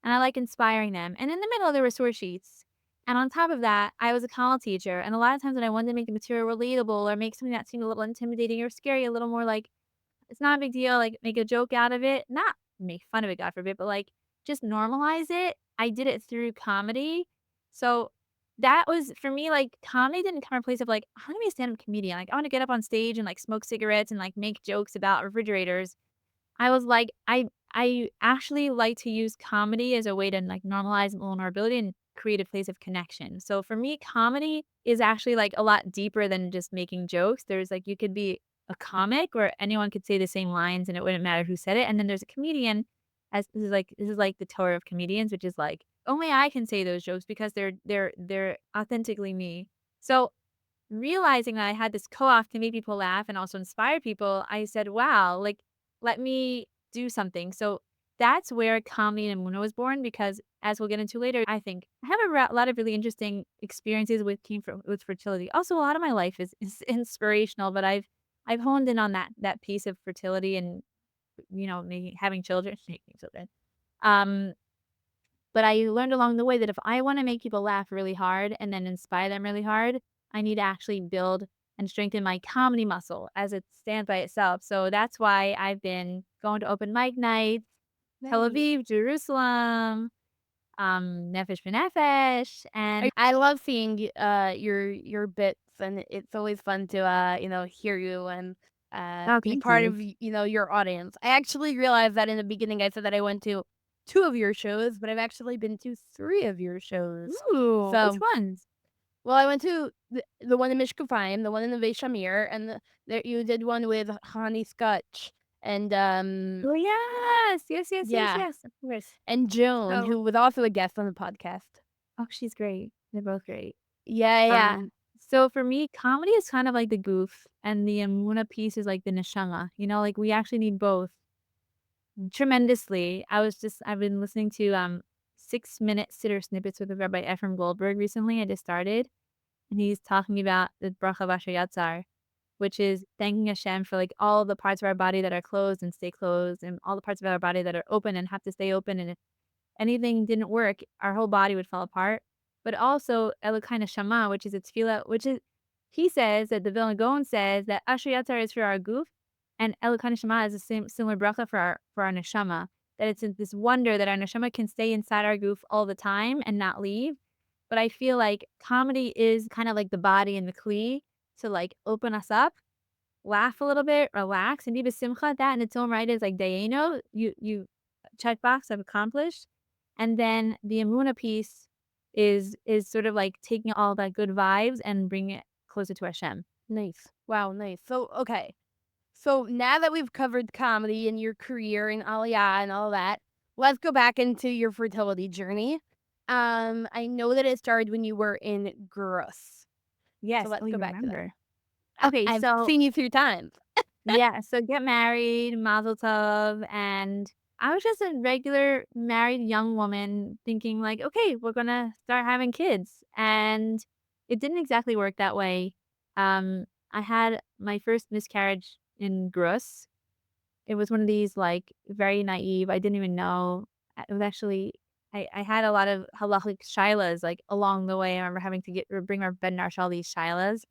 and I like inspiring them, and in the middle, there were source sheets, and on top of that, I was a college teacher, and a lot of times when I wanted to make the material relatable or make something that seemed a little intimidating or scary, a little more like it's not a big deal, like, make a joke out of it, not make fun of it, God forbid, but, like, just normalize it. I did it through comedy. So, that was for me, like, comedy didn't come from a place of, like, "I wanna be a stand-up comedian." Like, I wanna get up on stage and, like, smoke cigarettes and, like, make jokes about refrigerators. I was like, I actually like to use comedy as a way to, like, normalize vulnerability and create a place of connection. So for me, comedy is actually, like, a lot deeper than just making jokes. There's, like you could be a comic where anyone could say the same lines and it wouldn't matter who said it, and then there's a comedian as this is like the tour of comedians, which is, like, only I can say those jokes because they're authentically me. So realizing that I had this co-op to make people laugh and also inspire people, I said, "Wow, like, let me do something." So that's where comedy and Emunah was born because, as we'll get into later, I think I have a lot of really interesting experiences with fertility. Also, a lot of my life is inspirational, but I've honed in on that piece of fertility and, making having children making children. Um, but I learned along the way that if I wanna make people laugh really hard and then inspire them really hard, I need to actually build and strengthen my comedy muscle as it stands by itself. So that's why I've been going to open mic nights, Tel Nice. Aviv, Jerusalem, Nefesh B'Nefesh, and I love seeing your bits, and it's always fun to hear you and oh, be thank part you. of your audience. I actually realized that in the beginning I said that I went to 2 of your shows, but I've actually been to 3 of your shows. Ooh, which So, ones? well, I went to the one in Mishkafayim, the one in the Beis Shamir, and there you did one with Hani Scutch and Oh, yes. Yes, yes, yes, yeah, yes, of course. and Joan, So who was also a guest on the podcast. oh, she's great. They're both great. Yeah, yeah. So for me, comedy is kind of like the goof, and the Emunah piece is like the neshama. Like we actually need both tremendously. I've been listening to 6-minute sitter snippets with Rabbi Ephraim Goldberg recently. I just started, and he's talking about the bracha Asher Yatzar, which is thanking Hashem for like all the parts of our body that are closed and stay closed, and all the parts of our body that are open and have to stay open. And anything didn't work, our whole body would fall apart. But also Elokai Neshama, which is its tefillah, which is he says that the Vilna Gaon says that Asher Yatzar is for our goof, and Elokai Neshama is the same similar bracha for our neshama. That it's this wonder that our neshama can stay inside our goof all the time and not leave. But I feel like comedy is kind of like the body and the kli to like open us up, laugh a little bit, relax, and be besimcha. That in its own right is like dayeno. You checkbox I've accomplished. And then the Emunah piece is sort of like taking all that good vibes and bringing it closer to Hashem. Nice. Wow, nice. So, okay. So now that we've covered comedy and your career and Aliyah and all that, let's go back into your fertility journey. I know that it started when you were in Grus. So Yes. Oh, let's go you back to that. remember. Okay, I've so seen you 3 times. yeah, so get married, mazel tov, and I was just a regular married young woman thinking like, okay, we're gonna start having kids, and it didn't exactly work that way. I had my first miscarriage in Grus. It was one of these like very naive. I didn't even know. It was actually. I had a lot of halachic shilas, like, along the way. I remember having to get or bring my Ben Narsh all these shilas,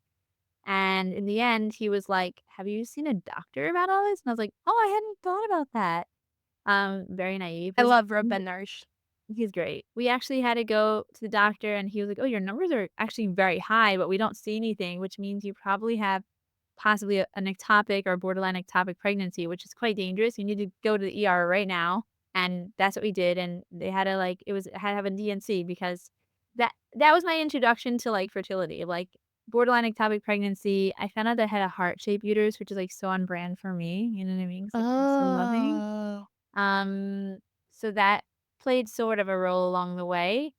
and in the end, he was like, "Have you seen a doctor about all this?" And I was like, "Oh, I hadn't thought about that." Very naive. I love Rob Ben-Narsh. He's great. We actually had to go to the doctor, and he was like, "Oh, your numbers are actually very high, but we don't see anything, which means you probably have possibly an ectopic or borderline ectopic pregnancy, which is quite dangerous. You need to go to the ER right now." And that's what we did, and they had to, like I had to have a DNC because that was my introduction to, like, fertility, like, borderline ectopic pregnancy. I found out that I had a heart-shaped uterus, which is, like, so on brand for me, you know what I mean? 'Cause, like, I'm so loving. Oh. Um, so that played sort of a role along the way,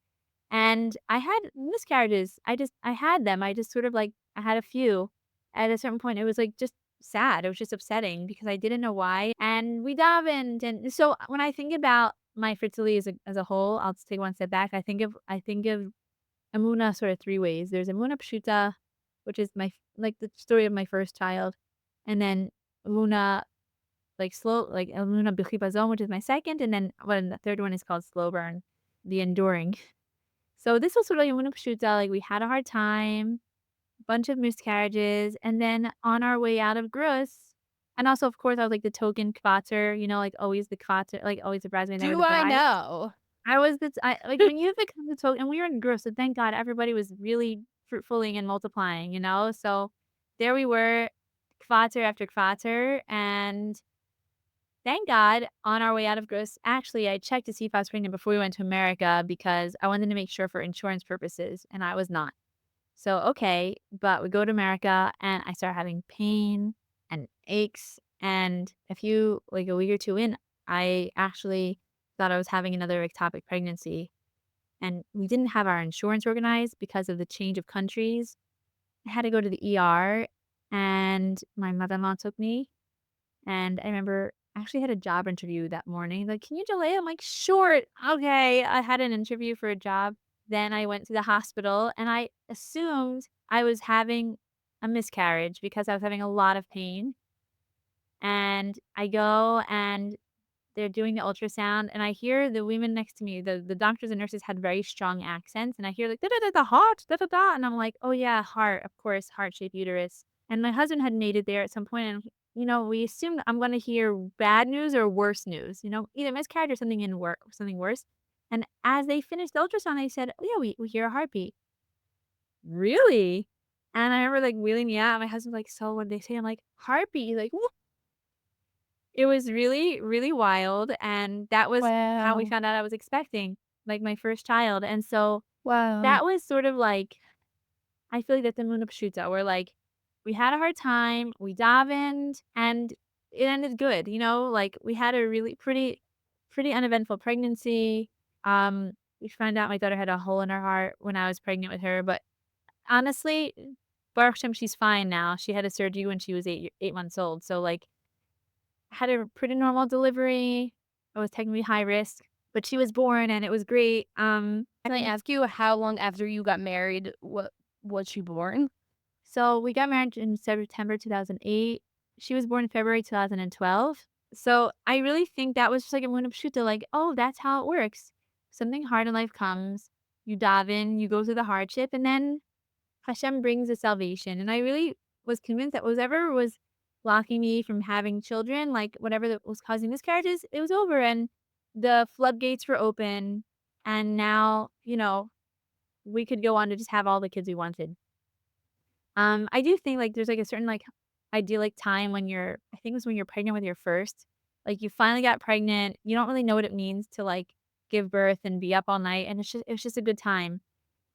and I had miscarriages. I had them. I just sort of, like I had a few. At a certain point, it was, like, just sad. It was just upsetting because I didn't know why, and we davened, and so when I think about my fertility as a whole, I'll just take one step back. I think of Emunah sort of 3 ways. There's Emunah Pshuta, which is like, the story of my first child, and then Emunah like Emunah B'chibazon, which is my second, and then the third one is called slow burn, the enduring. So this was sort of like Emunah Pshuta, like, we had a hard time, bunch of miscarriages, and then on our way out of Grus and also, of course, I was, like, the token kvater, like, always the kvater, like, always the bridesmaid, never Do the I bride. know? I was the t I like, when you become the token and we were in Grus, so thank God everybody was really fruitfully and multiplying? So there we were, kvater after kvater, and thank God, on our way out of Gross actually, I checked to see if I was pregnant before we went to America because I wanted to make sure for insurance purposes, and I was not. So, okay, but we go to America, and I start having pain and aches, and a week or 2 in, I actually thought I was having another ectopic pregnancy, and we didn't have our insurance organized because of the change of countries. I had to go to the ER, and my mother-in-law took me, and I remember I actually had a job interview that morning, like, "Can you delay?" I'm like, "Sure, okay." I had an interview for a job. Then I went to the hospital, and I assumed I was having a miscarriage because I was having a lot of pain, and I go, and they're doing the ultrasound, and I hear the women next to me, the doctors and nurses had very strong accents, and I hear, like, "Da da da da, heart, da da da," and I'm like, "Oh, yeah, heart, of course, heart-shaped uterus." And my husband had made it there at some point, and, we assumed I'm gonna hear bad news or worse news, either miscarriage or something worse. And as they finished the ultrasound, they said, "Oh, yeah, we hear a heartbeat." "Really?" And I remember, like, wheeling me out, my husband's like, "So what'd they say?" I'm like, "Heartbeat." He's like, it was really, really wild, and that was how we Wow. found out I was expecting, like, my first child, and so Wow. that was sort of like I feel like that's the Emunah Pshuta, where, like, we had a hard time, we davened, and it ended good? Like, we had a really pretty uneventful pregnancy. We found out my daughter had a hole in her heart when I was pregnant with her, but honestly, Baruch Hashem, she's fine now. She had a surgery when she was 8 months old, so, like, had a pretty normal delivery. I was technically high risk, but she was born and it was great. Can I ask you how long after you got married was she born? So we got married in September 2008. She was born in February 2012. So I really think that was just like a Muna Pshuta, like, oh, that's how it works. Something hard in life comes, you dive in, you go through the hardship, and then Hashem brings the salvation. And I really was convinced that whatever was blocking me from having children, like whatever that was causing miscarriages, it was over and the floodgates were open. And now, we could go on to just have all the kids we wanted. I do think like there's like a certain like idyllic time when I think it was when you're pregnant with your first, like you finally got pregnant, you don't really know what it means to like give birth and be up all night. And it's just a good time.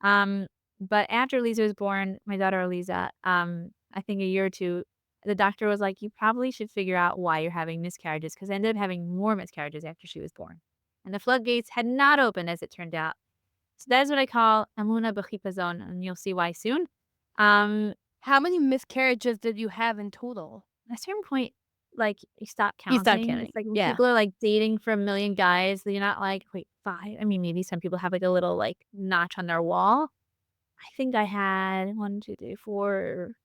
Um, but after Lisa was born, my daughter Eliza, I think a year or 2, the doctor was like, "You probably should figure out why you're having miscarriages," because I ended up having more miscarriages after she was born. And the floodgates had not opened as it turned out. So that is what I call Amuna B'chipazon, and you'll see why soon. Um, How many miscarriages did you have in total? at a certain point, like, you stop You stopped counting. It's counting. like when Yeah. people are, like, dating for a million guys, you're not like, "Wait, 5?" I mean, maybe some people have, like, a little, like, notch on their wall. I think I had 1, 2, 3, 4,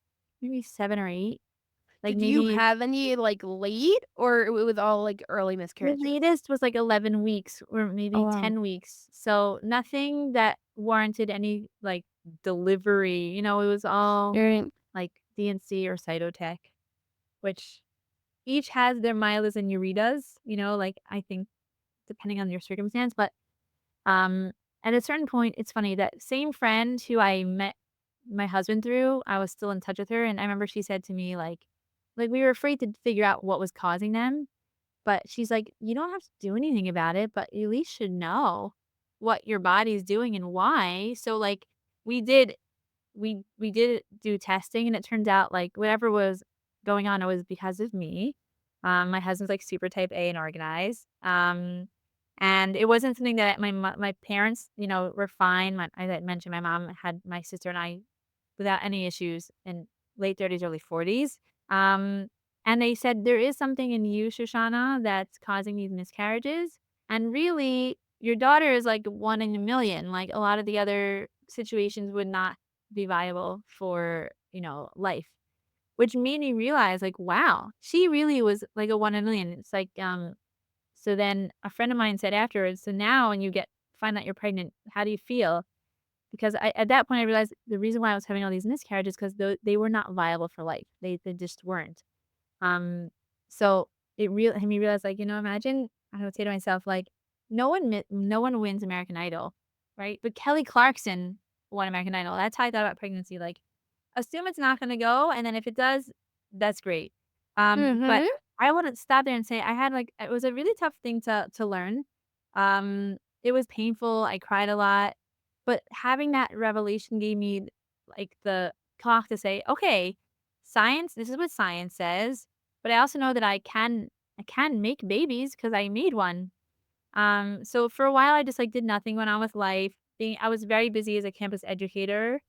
maybe 7 or 8. Like Did you maybe have any, like, late or it was all, like, early the miscarriages? latest was like 11 weeks or Oh, maybe wow. 10 weeks. So nothing that warranted any like delivery. It was all Right. like DNC or Cytotech, which each has their milas and uridas, like I think depending on your circumstance. But um at a certain point, it's funny that same friend who I met my husband through, I was still in touch with her. And I remember she said to me, like we were afraid to figure out what was causing them. But she's like, "You don't have to do anything about it, but you at least should know what your body's doing and why." So, like, we did we did do testing, and it turned out, like, whatever was going on, it was because of me. My husband's, like, super type A and organized, and it wasn't something that my parents, were fine. As I mentioned, my mom had my sister and I without any issues in late 30s, early 40s. Um, and they said, "There is something in you, Shoshana, that's causing these miscarriages. And really, your daughter is like one in a million. Like a lot of the other situations would not be viable for, life." Which made me realize, like, wow, she really was like a one in a million. It's like, so then a friend of mine said afterwards, "So now when you find out you're pregnant, how do you feel?" Because at that point, I realized the reason why I was having all these miscarriages because they were not viable for life. They just weren't. Um, so it made me realize, like, imagine I would say to myself, like, no one wins American Idol, right? But Kelly Clarkson won American Idol. That's how I thought about pregnancy. Like, assume it's not gonna go, and then if it does, that's great. But Mhm. I wouldn't stop there and say I had, like it was a really tough thing to learn. It was painful, I cried a lot, but having that revelation gave me, like, the clock to say, "Okay, science this is what science says, but I also know that I can make babies because I made one." So for a while, I just, like, did nothing, went on with life. I was very busy as a campus educator.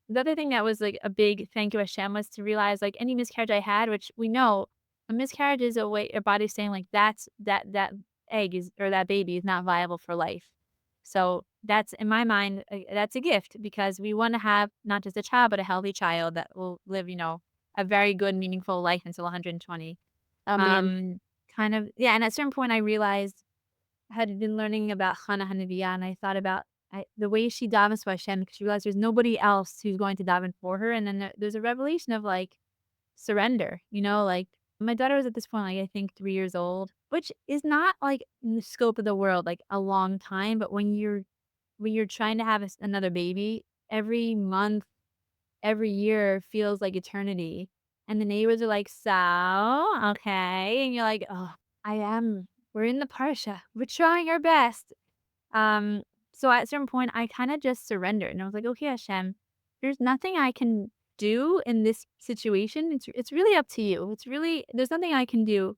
The other thing that was, like, a big thank you Hashem was to realize, like, any miscarriage I had, which we know a miscarriage is a way your body's saying, like, that egg is or that baby is not viable for life. So that's in my mind, that's a gift because we wanna have not just a child, but a healthy child that will live, a very good, meaningful life until 120. Amen. Um, kind of yeah, and at a certain point, I realized I had been learning about Chana Hanaviyah, and I thought about the way she davens for Hashem because she realized there's nobody else who's going to daven for her, and then there's a revelation of, like, surrender, like, my daughter was at this point, like, I think 3 years old, which is not, like, in the scope of the world, like, a long time, but when you're trying to have another baby, every month, every year feels like eternity, and the neighbors are like, "So, okay," and you're like, "Oh, I am we're in the parsha. We're trying our best." Um, so at a certain point, I kinda just surrendered, and I was like, "Okay, Hashem, there's nothing I can do in this situation. It's really up to you. It's really there's nothing I can do."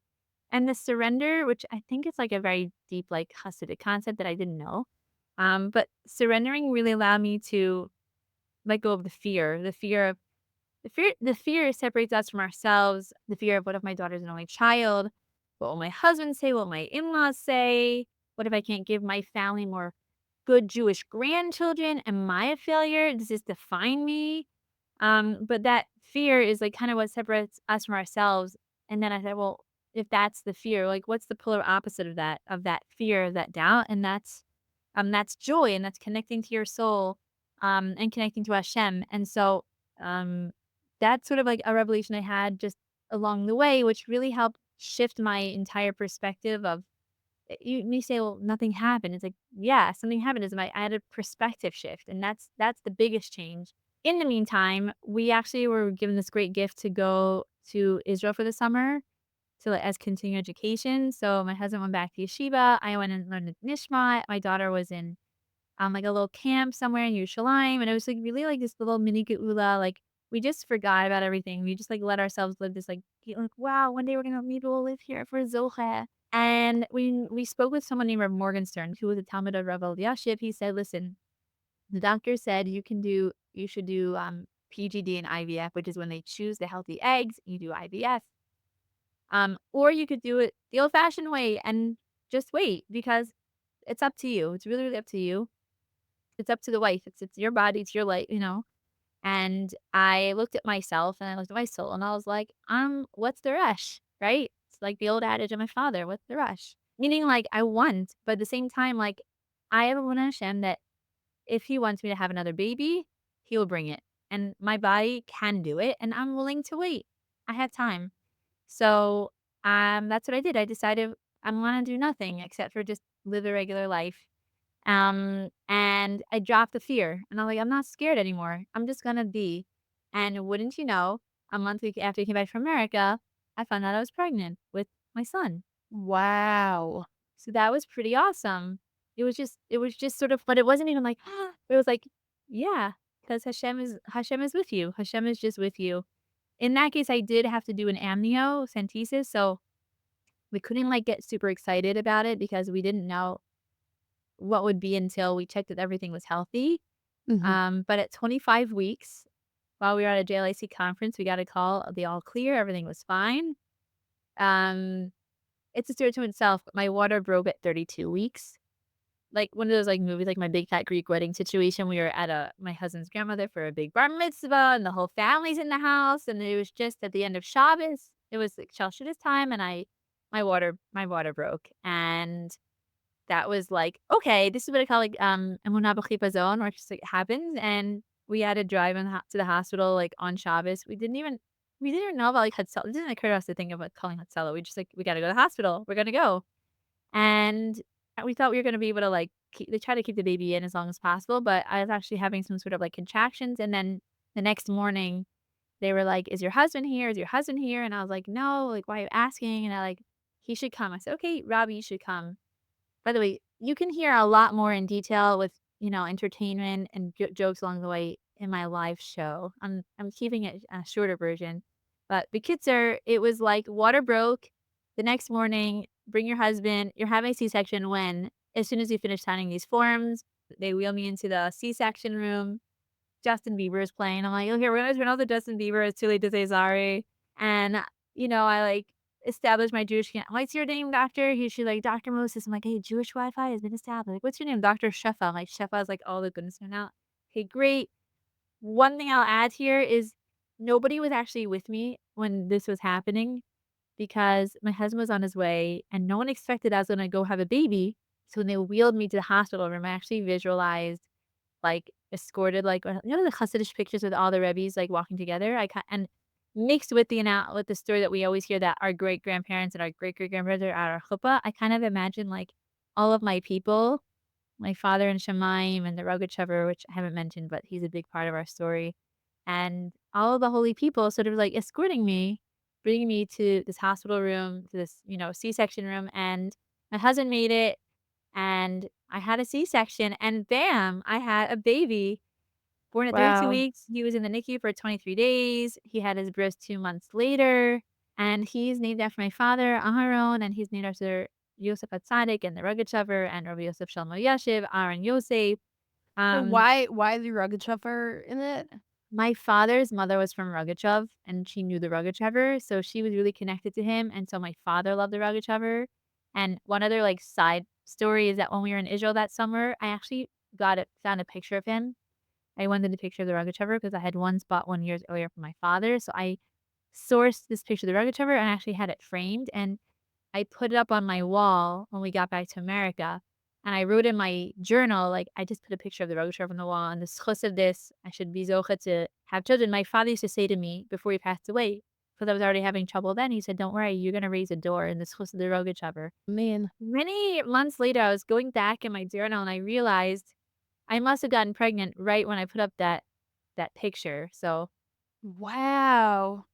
And the surrender, which I think is like a very deep, like, Hasidic concept that I didn't know, but surrendering really allowed me to let go of the fear separates us from ourselves, the fear of what if my daughter's an only child? What will my husband say? What will my in-laws say? What if I can't give my family more good Jewish grandchildren? Am I a failure? Does this define me? But that fear is, like, kind of what separates us from ourselves. And then I said, well, if that's the fear, like, what's the polar opposite of that fear, of that doubt? And that's joy, and that's connecting to your soul, and connecting to Hashem. And so, um, that's sort of like a revelation I had just along the way, which really helped shift my entire perspective of you may say, "Well, nothing happened." It's like, yeah, something happened. I had a perspective shift, and that's the biggest change. In the meantime, we actually were given this great gift to go to Israel for the summer as continuing education. So my husband went back to yeshiva. I went and learned Nishma. My daughter was in like a little camp somewhere in Yerushalayim, and it was like really like this little mini geula. Like we just forgot about everything. We just like let ourselves live this like wow, one day we're gonna maybe we'll live here for Zohar. And we spoke with someone named Rav Morgenstern, who was a Talmud of Rav Elyashiv. He said, "Listen, the doctor said you should do PGD and IVF, which is when they choose the healthy eggs. You do IVF, or you could do it the old-fashioned way and just wait because it's up to you. It's really, really up to you. It's up to the wife. It's your body. It's your life. And I looked at myself and I looked at my soul and I was like, what's the rush? Right? It's like the old adage of my father, what's the rush? Meaning like I want, but at the same time, like I have a Emunah Hashem that if he wants me to have another baby, he will bring it. And my body can do it and I'm willing to wait. I have time. So that's what I did. I decided I want to do nothing except for just live a regular life. And I dropped the fear and I'm like, I'm not scared anymore. I'm just gonna be. And wouldn't you know, a month after I came back from America, I found out I was pregnant with my son. Wow. So that was pretty awesome. It was just sort of, but it wasn't even like, it was like, yeah, because Hashem is with you. Hashem is just with you. In that case, I did have to do an amniocentesis, so we couldn't like get super excited about it because we didn't know what would be until we checked that everything was healthy. Mhm. But at 25 weeks, while we were at a JLIC conference, we got a call, the all clear, everything was fine. Um, it's a story to itself, but my water broke at 32 weeks. Like one of those like movies, like My Big Fat Greek Wedding situation. We were at my husband's grandmother for a big bar mitzvah, and the whole family's in the house. And it was just at the end of Shabbos. It was like Shoshana's time, and my water broke, and that was like, okay, this is what I call like Emunah b'chipazon, where it just like happens, and we had to drive to the hospital like on Shabbos. We didn't even know about like Hatzalah. It didn't occur to us to think about calling Hatzalah. We just like we got to go to the hospital. We're gonna go. And we thought we were gonna be able to, like, they try to keep the baby in as long as possible, but I was actually having some sort of, like, contractions, and then the next morning, they were like, "Is your husband here? Is your husband here?" And I was like, "No, like, why are you asking?" And they're like, "He should come." I said, "Okay, Robbie, you should come." By the way, you can hear a lot more in detail with, entertainment and jokes along the way in my live show. I'm keeping it a shorter version, but Bekitzer, it was like water broke the next morning. Bring your husband. You're having a C-section when, as soon as you finish signing these forms, they wheel me into the C-section room. Justin Bieber is playing. I'm like, "Okay, we're gonna turn off the Justin Bieber. It's too late to say sorry." And, I, like, established my Jewish "What's your name, doctor?" She's like, "Dr. Moses." I'm like, "Hey, Jewish Wi-Fi has been established." Like, "What's your name?" "Dr. Shefa." I'm like, Shefa is, like, all the goodness now. "Okay, great." One thing I'll add here is nobody was actually with me when this was happening because my husband was on his way, and no one expected I was gonna go have a baby. So when they wheeled me to the hospital room, I actually visualized like, escorted, like, the Hasidic pictures with all the Rebbes, like, walking together, and mixed with the story that we always hear that our great-grandparents and our great-great-grandparents are at our chuppah, I kind of imagine, like, all of my people, my father in Shemaim and the Rogatchover, which I haven't mentioned, but he's a big part of our story, and all of the holy people sort of, like, escorting me, bringing me to this hospital room, to this, C-section room, and my husband made it, and I had a C-section, and bam, I had a baby born at 32 Wow. weeks. He was in the NICU for 23 days. He had his birth 2 months later, and he's named after my father, Aharon, and he's named after Yosef Atzadik and the Rogatchover and Rabbi Yosef Shalom Yashiv, Aaron Yosef. And Um, why the Rogatchover in it? my father's mother was from Rogatchov, and she knew the Rogatchover, so she was really connected to him, and so my father loved the Rogatchover. And one other, like, side story is that when we were in Israel that summer, I actually found a picture of him. I wanted a picture of the Rogatchover because I had once bought one years earlier from my father, so I sourced this picture of the Rogatchover and actually had it framed, and I put it up on my wall when we got back to America, and I wrote in my journal, like, I just put a picture of the Rogatchover on the wall, and the schus of this, I should be zocheh to have children. My father used to say to me before he passed away, because I was already having trouble then, he said, "Don't worry, you're gonna raise a door in the schus of the Rogatchover." Man. Many months later, I was going back in my journal, and I realized I must have gotten pregnant right when I put up that picture, so Wow.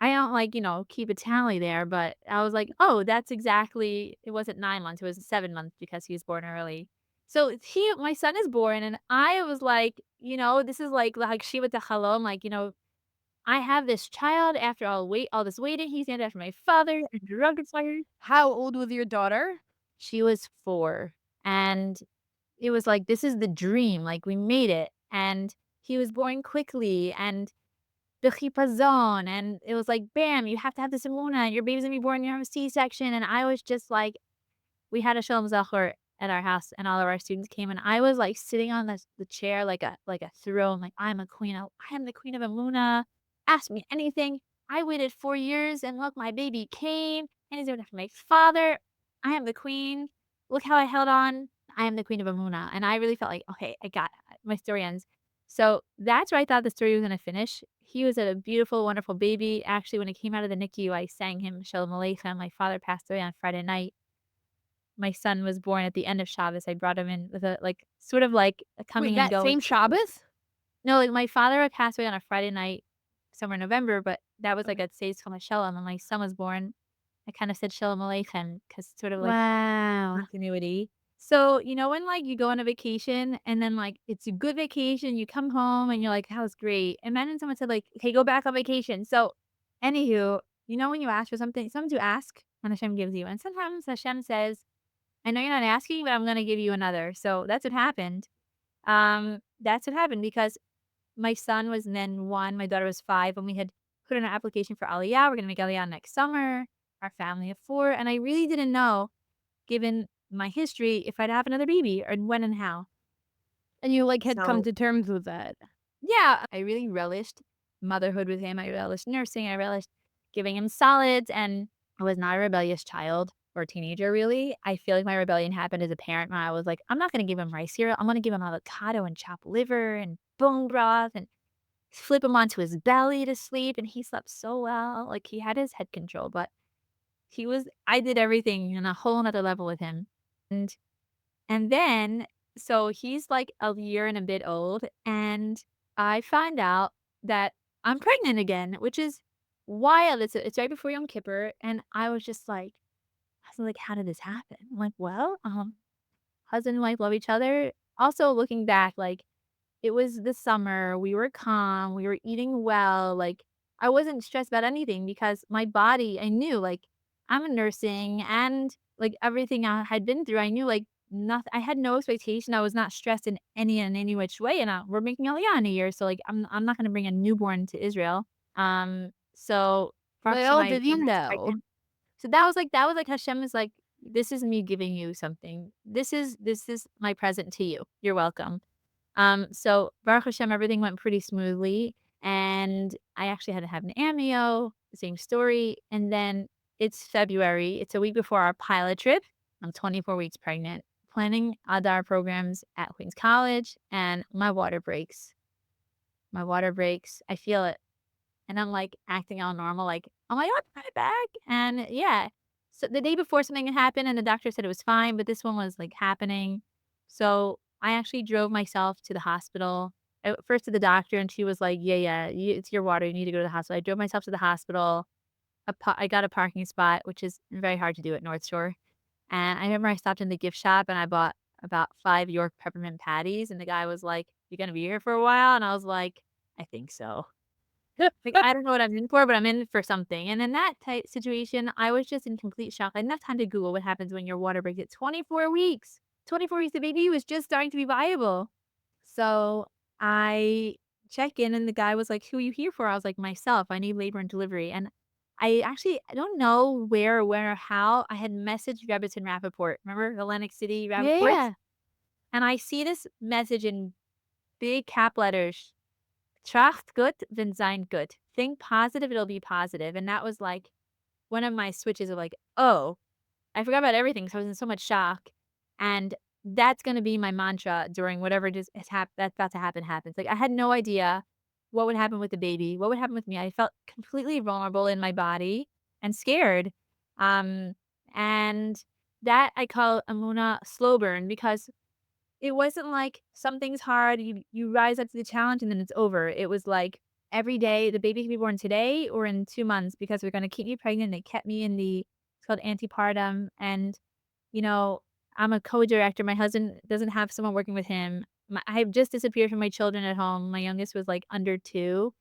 I don't, like, keep a tally there, but I was like, "Oh, that's exactly." It wasn't 9 months, it was 7 months because he was born early. So my son is born, and I was like, this is like Shiva Halom, like, I have this child after all this waiting, he's named after my father and drug fire. How old was your daughter? She was 4, and it was like, this is the dream, like, we made it, and he was born quickly, and the chipazon, and it was like, "Bam, you have to have this Emunah, your baby's gonna be born, you have a C-section," and I was just like we had a Shalom Zachor at our house, and all of our students came, and I was, like, sitting on the chair like a throne, like, "I'm a queen. I am the queen of Emunah. Ask me anything. I waited 4 years, and look, my baby came, and he's named after my father. I am the queen. Look how I held on. I am the queen of Emunah." And I really felt like, "Okay, I got my story ends." So that's where I thought the story was gonna finish. He was a beautiful, wonderful baby. Actually, when he came out of the NICU, I sang him Shalom Aleichem. My father passed away on Friday night. My son was born at the end of Shabbos. I brought him in with a like, sort of like a Wait, coming and that going. same Shabbos? No, like, my father had passed away on a Friday night somewhere in November, but that was like Okay. a Tzeis Kol Shalom, and my son was born. I kinda said Shalom Aleichem because sort of like Wow. continuity. So, when, like, you go on a vacation and then, like, it's a good vacation, you come home and you're like, "That was great." And then someone said, like, "Hey, go back on vacation." So, anywho, when you ask for something, sometimes you ask and Hashem gives you, and sometimes Hashem says, "I know you're not asking, but I'm gonna give you another." So that's what happened. That's what happened because my son was then 1, my daughter was 5, and we had put in an application for Aliyah. We're gonna make Aliyah next summer, our family of 4, and I really didn't know, given my history, if I'd have another baby or when and how. And you, like, had come So, to terms with that. yeah, I really relished motherhood with him. I relished nursing. I relished giving him solids, and I was not a rebellious child or teenager, really. I feel like my rebellion happened as a parent when I was like, I'm not going to give him rice cereal. I'm going to give him avocado and chopped liver and bone broth and flip him onto his belly to sleep. And he slept so well. Like, he had his head control, but I did everything on a whole nother level with him. And then so he's, like, a year and a bit old, and I find out that I'm pregnant again, which is wild. It's right before Yom Kippur, and I was like, "How did this happen?" I'm like, "Well, husband and wife love each other." Also, looking back, like, it was the summer, we were calm, we were eating well, like, I wasn't stressed about anything because my body I knew, like, I'm nursing and, like, everything I had been through, I knew, like, I had no expectation, I was not stressed in any which way, and, we're making Aliyah in a year, so, like, I'm not gonna bring a newborn to Israel. So Baruch Hashem, Little my did you woman's know. pregnant. So that was like Hashem is like, "This is me giving you something. This is my present to you. You're welcome." So Baruch Hashem, everything went pretty smoothly, and I actually had to have an amnio, same story, and then it's February, it's a week before our pilot trip. I'm 24 weeks pregnant, planning Adar programs at Queens College, and my water breaks. My water breaks, I feel it, and I'm, like, acting all normal, like, "Oh my god, my back," and yeah. So the day before something had happened and the doctor said it was fine, but this one was, like, happening. So I actually drove myself to the hospital, first to the doctor, and she was like, "Yeah, yeah, it's your water, you need to go to the hospital." I drove myself to the hospital. I got a parking spot, which is very hard to do at North Shore, and I remember I stopped in the gift shop and I bought about 5 York peppermint patties, and the guy was like, "You gonna be here for a while?" And I was like, "I think so." Like, I don't know what I'm in for, but I'm in for something, and in that type situation, I was just in complete shock. I didn't have time to Google what happens when your water breaks at 24 weeks. 24 weeks, the baby was just starting to be viable. So, I check in and the guy was like, "Who are you here for?" I was like, "Myself, I need labor and delivery," and I don't know where or how, I had messaged Rebbitzin Rappaport. Remember Atlantic City Yeah, Rappaports? yeah. And I see this message in big cap letters. Tracht gut, then sein gut. Think positive, it'll be positive. And that was like one of my switches of like, oh, I forgot about everything. So I was in so much shock. And that's going to be my mantra during whatever just that's about to happen happens. Like I had no idea what would happen with the baby, what would happen with me. I felt completely vulnerable in my body and scared. Um, and that I call Emunah slow burn because it wasn't like something's hard, you rise up to the challenge and then it's over. It was like every day, the baby can be born today or in 2 months because we're gonna keep me pregnant. They kept me in it's called antepartum, and, you know, I'm a co-director. My husband doesn't have someone working with him. I have just disappeared from my children at home. My youngest was, like, under 2,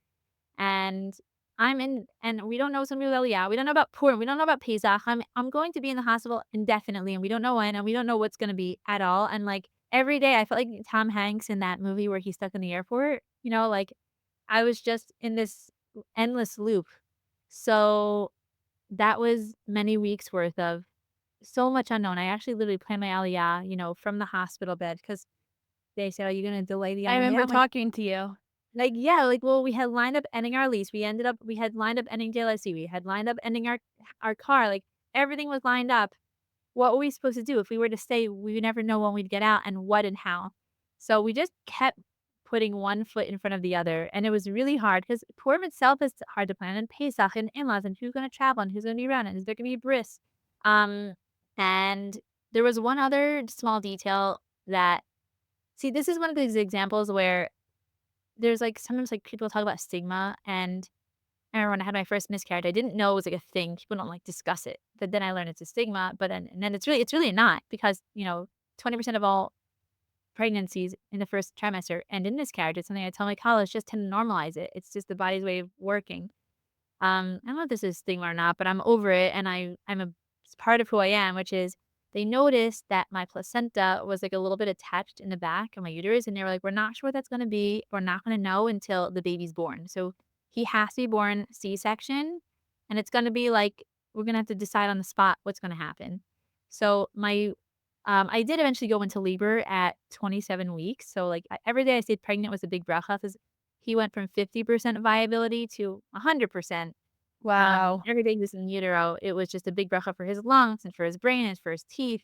and and we don't know somebody with Aliyah. We don't know about Purim. We don't know about Pesach. I'm going to be in the hospital indefinitely, and we don't know when, and we don't know what's gonna be at all, and, like, every day I felt like Tom Hanks in that movie where he's stuck in the airport, like, I was just in this endless loop. So, that was many weeks worth of so much unknown. I actually literally planned my Aliyah, from the hospital bed because they said, "Are you gonna delay the I Aliyah?" remember I'm like, talking to you. yeah, well, we had lined up ending our lease. We had lined up ending JLIC. We had lined up ending our car. Like everything was lined up. What were we supposed to do? If we were to stay, we would never know when we'd get out and what and how. So we just kept putting one foot in front of the other. And it was really hard because Purim itself is hard to plan, and Pesach and in-laws and who's going to travel and who's going to be around and is there going to be a bris. Um, and there was one other small detail that, see, this is one of these examples where there's like sometimes like people talk about stigma, and I remember when I had my first miscarriage, I didn't know it was like a thing. People don't like discuss it. But then I learned it's a stigma, but then it's really not because, 20% of all pregnancies in the first trimester end in miscarriage. It's something I tell my college just to normalize it. It's just the body's way of working. I don't know if this is a stigma or not, but I'm over it, and it's part of who I am, which is they noticed that my placenta was like a little bit attached in the back of my uterus, and they were like, "We're not sure what that's gonna be. We're not gonna know until the baby's born. So he has to be born C-section, and it's gonna be like we're gonna have to decide on the spot what's gonna happen." So I did eventually go into labor at 27 weeks. So like every day I stayed pregnant was a big bracha 'cause he went from 50% viability to 100%. Wow. Every day he was in utero, it was just a big bracha for his lungs and for his brain and for his teeth,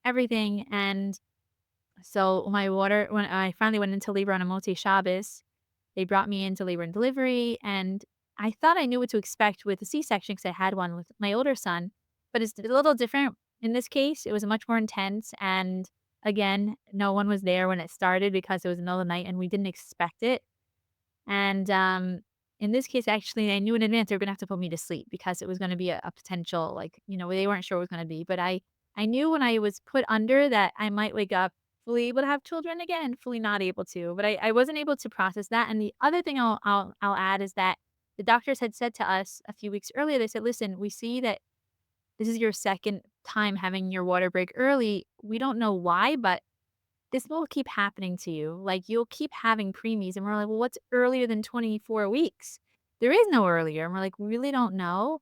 everything. And so when I finally went into labor on a Motzei Shabbos, they brought me into labor and delivery, and I thought I knew what to expect with a C-section because I had one with my older son, but it's a little different in this case. It was much more intense, and again, no one was there when it started because it was the middle of the night and we didn't expect it. And, in this case, actually, I knew in advance they were gonna have to put me to sleep because it was gonna be a potential, like, they weren't sure what it was gonna be, but I knew when I was put under that I might wake up fully able to have children again, fully not able to, but I wasn't able to process that. And the other thing I'll add is that the doctors had said to us a few weeks earlier, they said, "Listen, we see that this is your 2nd time having your water break early. We don't know why, but this will keep happening to you. Like, you'll keep having preemies." And we're like, "Well, what's earlier than 24 weeks?" There is no earlier. And we're like, "We really don't know.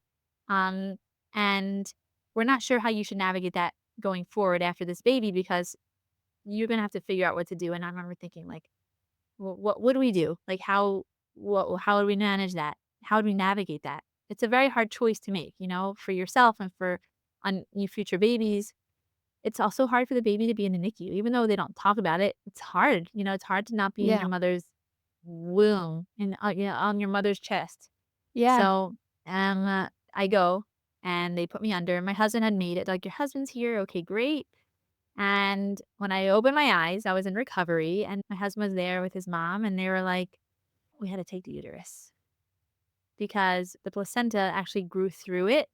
Um, and we're not sure how you should navigate that going forward after this baby because you're gonna have to figure out what to do." And I remember thinking, like, "Well, what do we do? Like, how do we manage that? How do we navigate that?" It's a very hard choice to make, for yourself and for on your future babies. It's also hard for the baby to be in the NICU, even though they don't talk about it. It's hard, it's hard to not be in Yeah. your mother's womb and, on your mother's chest. Yeah. So, I go and they put me under. My husband had made it, like, "Your husband's here, okay, great." And when I opened my eyes, I was in recovery, and my husband was there with his mom, and they were like, "We had to take the uterus." Because the placenta actually grew through it.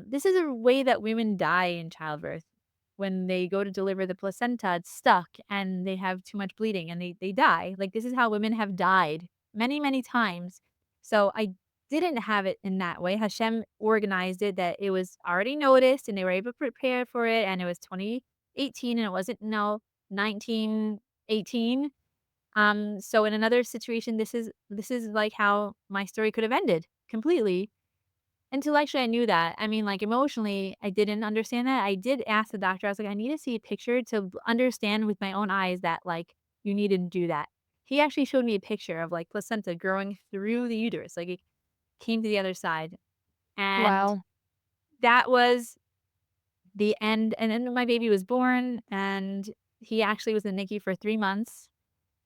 This is a way that women die in childbirth. When they go to deliver the placenta, it's stuck and they have too much bleeding and they die. Like, this is how women have died many, many times. So I didn't have it in that way. Hashem organized it that it was already noticed and they were able to prepare for it. And it was 2018 and it wasn't, no, 1918. So in another situation, this is like how my story could have ended completely. Intellectually, I knew that. I mean, like, emotionally, I didn't understand that. I did ask the doctor. I was like, "I need to see a picture to understand with my own eyes that, like, you need to do that." He actually showed me a picture of, like, placenta growing through the uterus, like, it came to the other side, and Wow. that was the end. And then my baby was born, and he actually was in the NICU for 3 months,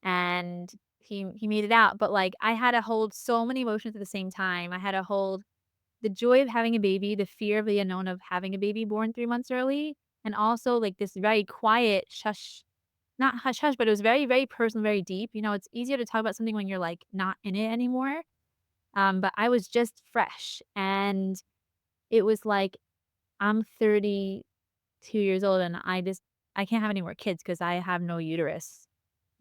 and he made it out. But, like, I had to hold so many emotions at the same time. I had to hold the joy of having a baby, the fear of the unknown of having a baby born 3 months early, and also, like, this very quiet shush, not hush hush, but it was very, very personal, very deep. It's easier to talk about something when you're, like, not in it anymore. But I was just fresh, and it was like, I'm 32 years old, and I can't have any more kids because I have no uterus.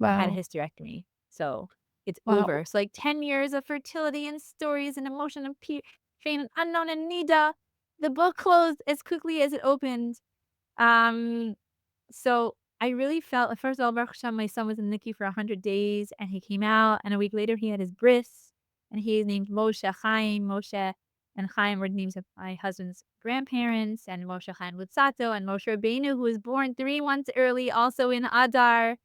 I had a Wow. hysterectomy, so it's Wow. over. So, like, 10 years of fertility and stories and emotion and pain and unknown and nida. The book closed as quickly as it opened. Um, so I really felt, first of all, Baruch Hashem, my son was in NICU for 100 days, and he came out, and a week later, he had his bris, and he is named Moshe Chaim, Moshe, and Chaim were the names of my husband's grandparents, and Moshe Chaim Lutzato, and Moshe Rabbeinu, who was born 3 months early, also in Adar.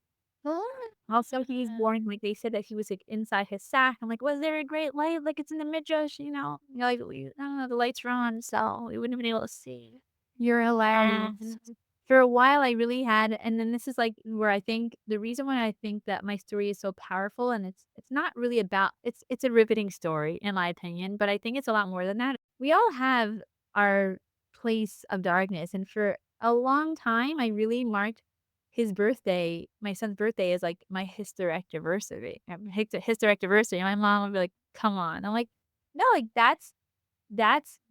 Oh. Also, he's born, like, they said that he was, like, inside his sack. I'm like, "Was there a great light? Like, it's in the midrash, you know?" Like, we I don't know, the lights were on, so we wouldn't have been able to see. You're hilarious. And for a while, I really had and then this is, like, where I think the reason why I think that my story is so powerful, and it's not really about it's a riveting story, in my opinion, but I think it's a lot more than that. We all have our place of darkness, and for a long time, I really marked his birthday, my son's birthday, is, like, my hysterectoversary, hysterectoversary, and my mom would be like, "Come on." I'm like, "No, like, that's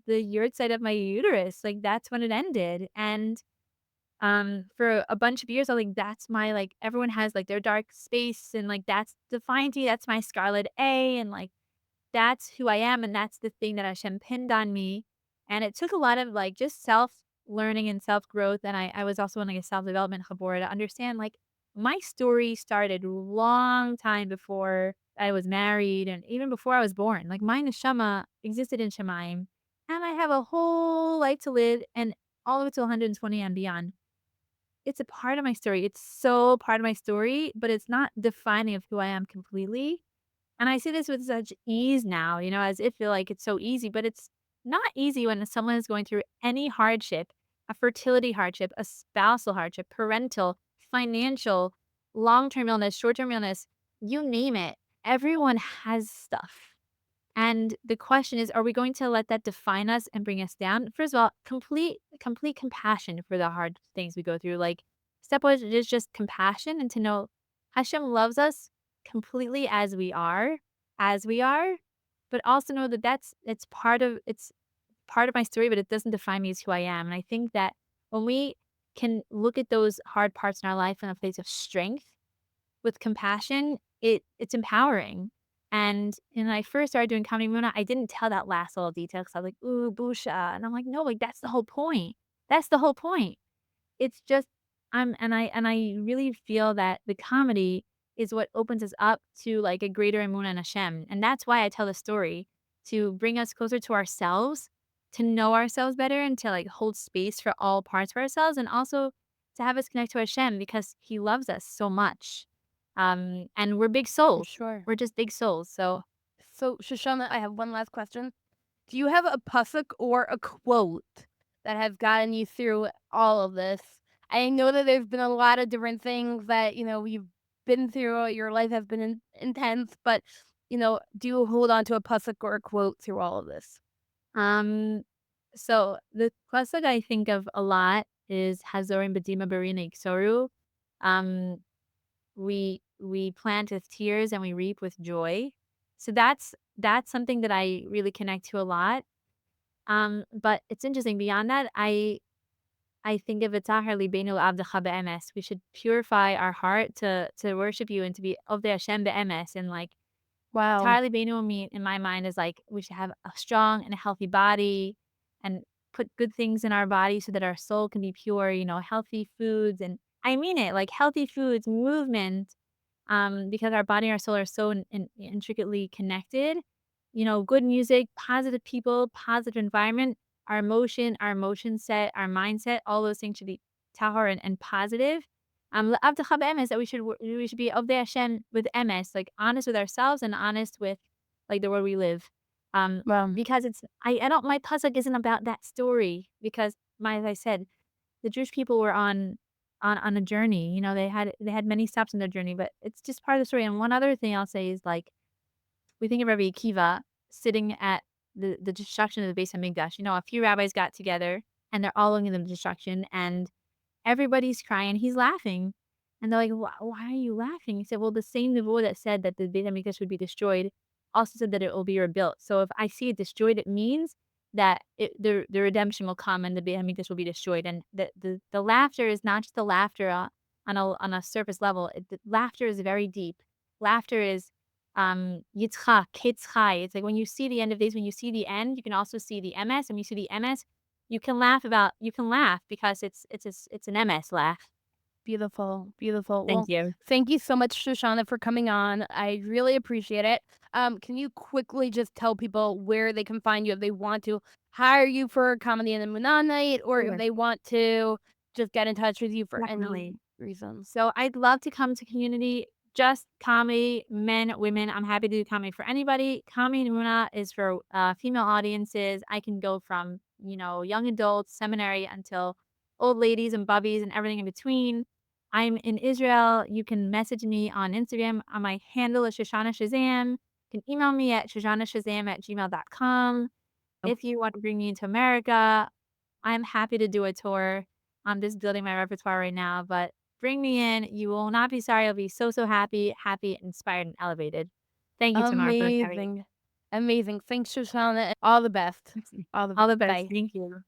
the yurt side of my uterus, like, that's when it ended." And, for a bunch of years, I was like, that's my, like everyone has, like, their dark space, and, like, that's defines me, that's my scarlet A, and, like, that's who I am, and that's the thing that Hashem pinned on me. And it took a lot of, like, just self-learning and self-growth, and I was also in, like, a self-development chabur to understand, like, my story started long time before I was married and even before I was born. Like, my neshama existed in Shemaim, and I have a whole life to live and all the way to 120 and beyond. It's a part of my story. It's so part of my story, but it's not defining of who I am completely. And I say this with such ease now, you know, as if like it's so easy, but it's not easy when someone is going through any hardship, a fertility hardship, a spousal hardship, parental, financial, long-term illness, short-term illness, you name it. Everyone has stuff. And the question is, are we going to let that define us and bring us down? First of all, complete compassion for the hard things we go through. Like step one is just compassion and to know Hashem loves us completely as we are, but also know that it's part of my story, but it doesn't define me as who I am. And I think that when we can look at those hard parts in our life in a place of strength with compassion, it's empowering. And when I first started doing comedy Emunah, I didn't tell that last little detail because I was like, "Ooh, busha," and I'm like, "No, like, that's the whole point. That's the whole point." It's just I really feel that the comedy is what opens us up to, like, a greater Emunah in Hashem, and that's why I tell the story, to bring us closer to ourselves, to know ourselves better, and to, like, hold space for all parts of ourselves, and also to have us connect to Hashem because He loves us so much. And we're big For souls. sure. We're just big souls, so So, Shoshana, I have one last question. Do you have a pasuk or a quote that has gotten you through all of this? I know that there's been a lot of different things that, you've been through. Your life has been intense, but, do you hold on to a pasuk or a quote through all of this? Um, so the pasuk I think of a lot is Hazorim Bedima Barina Iksoru. Um, we plant with tears and we reap with joy. So that's something that I really connect to a lot. But it's interesting. Beyond that, I think of V'tahar libeinu avdecha be'emes. We should purify our heart to worship you and to be of the Hashem be'emes and like Wow. entirely Beinoni in my mind is like we should have a strong and a healthy body and put good things in our body so that our soul can be pure, you know, healthy foods. And I mean it, like healthy foods, movement, because our body and our soul are so intricately connected. You know, good music, positive people, positive environment, our emotion set, our mindset, all those things should be tahor and positive. L'avdecha be'emes, that we should be of the Hashem with emes, like honest with ourselves and honest with like the world we live. Wow. Because I don't my pasuk isn't about that story because as I said, the Jewish people were on a journey. You know, they had many stops in their journey, but it's just part of the story. And one other thing I'll say is like we think of Rabbi Akiva sitting at the destruction of the Beis Hamikdash. You know, a few rabbis got together and they're all looking at the destruction and everybody's crying, he's laughing. And they're like, Why are you laughing?" He said, "Well, the same Nevuah that said that the Beit HaMikdash would be destroyed also said that it will be rebuilt. So if I see it destroyed, it means that the redemption will come and the Beit HaMikdash will be destroyed." And the laughter is not just the laughter on a surface level. The laughter is very deep. Laughter is yitzchak, kitzchai. It's like when you see the end of days, when you see the end, you can also see the MS. And when you see the MS, you can laugh because it's an MS laugh. Beautiful, beautiful. Thank Well, you. thank you so much, Shoshana, for coming on. I really appreciate it. Can you quickly just tell people where they can find you if they want to hire you for a comedy and Emunah night, or if Sure. they want to just get in touch with you for any Definitely. reasons? So I'd love to come to community, just comedy, men, women. I'm happy to do comedy for anybody. Comedy and Muna is for female audiences. I can go from, young adults, seminary, until old ladies and bubbies and everything in between. I'm in Israel. You can message me on Instagram. My handle is Shoshana Shazam. You can email me at shoshanashazam@gmail.com. If you want to bring me into America, I'm happy to do a tour. I'm just building my repertoire right now, but bring me in. You will not be sorry. You'll be so, so happy, inspired, and elevated. Thank you, Tamar, for having me. Amazing. Amazing. Thanks, Shoshana. All the best. All the All best. the best. Bye. Thank you.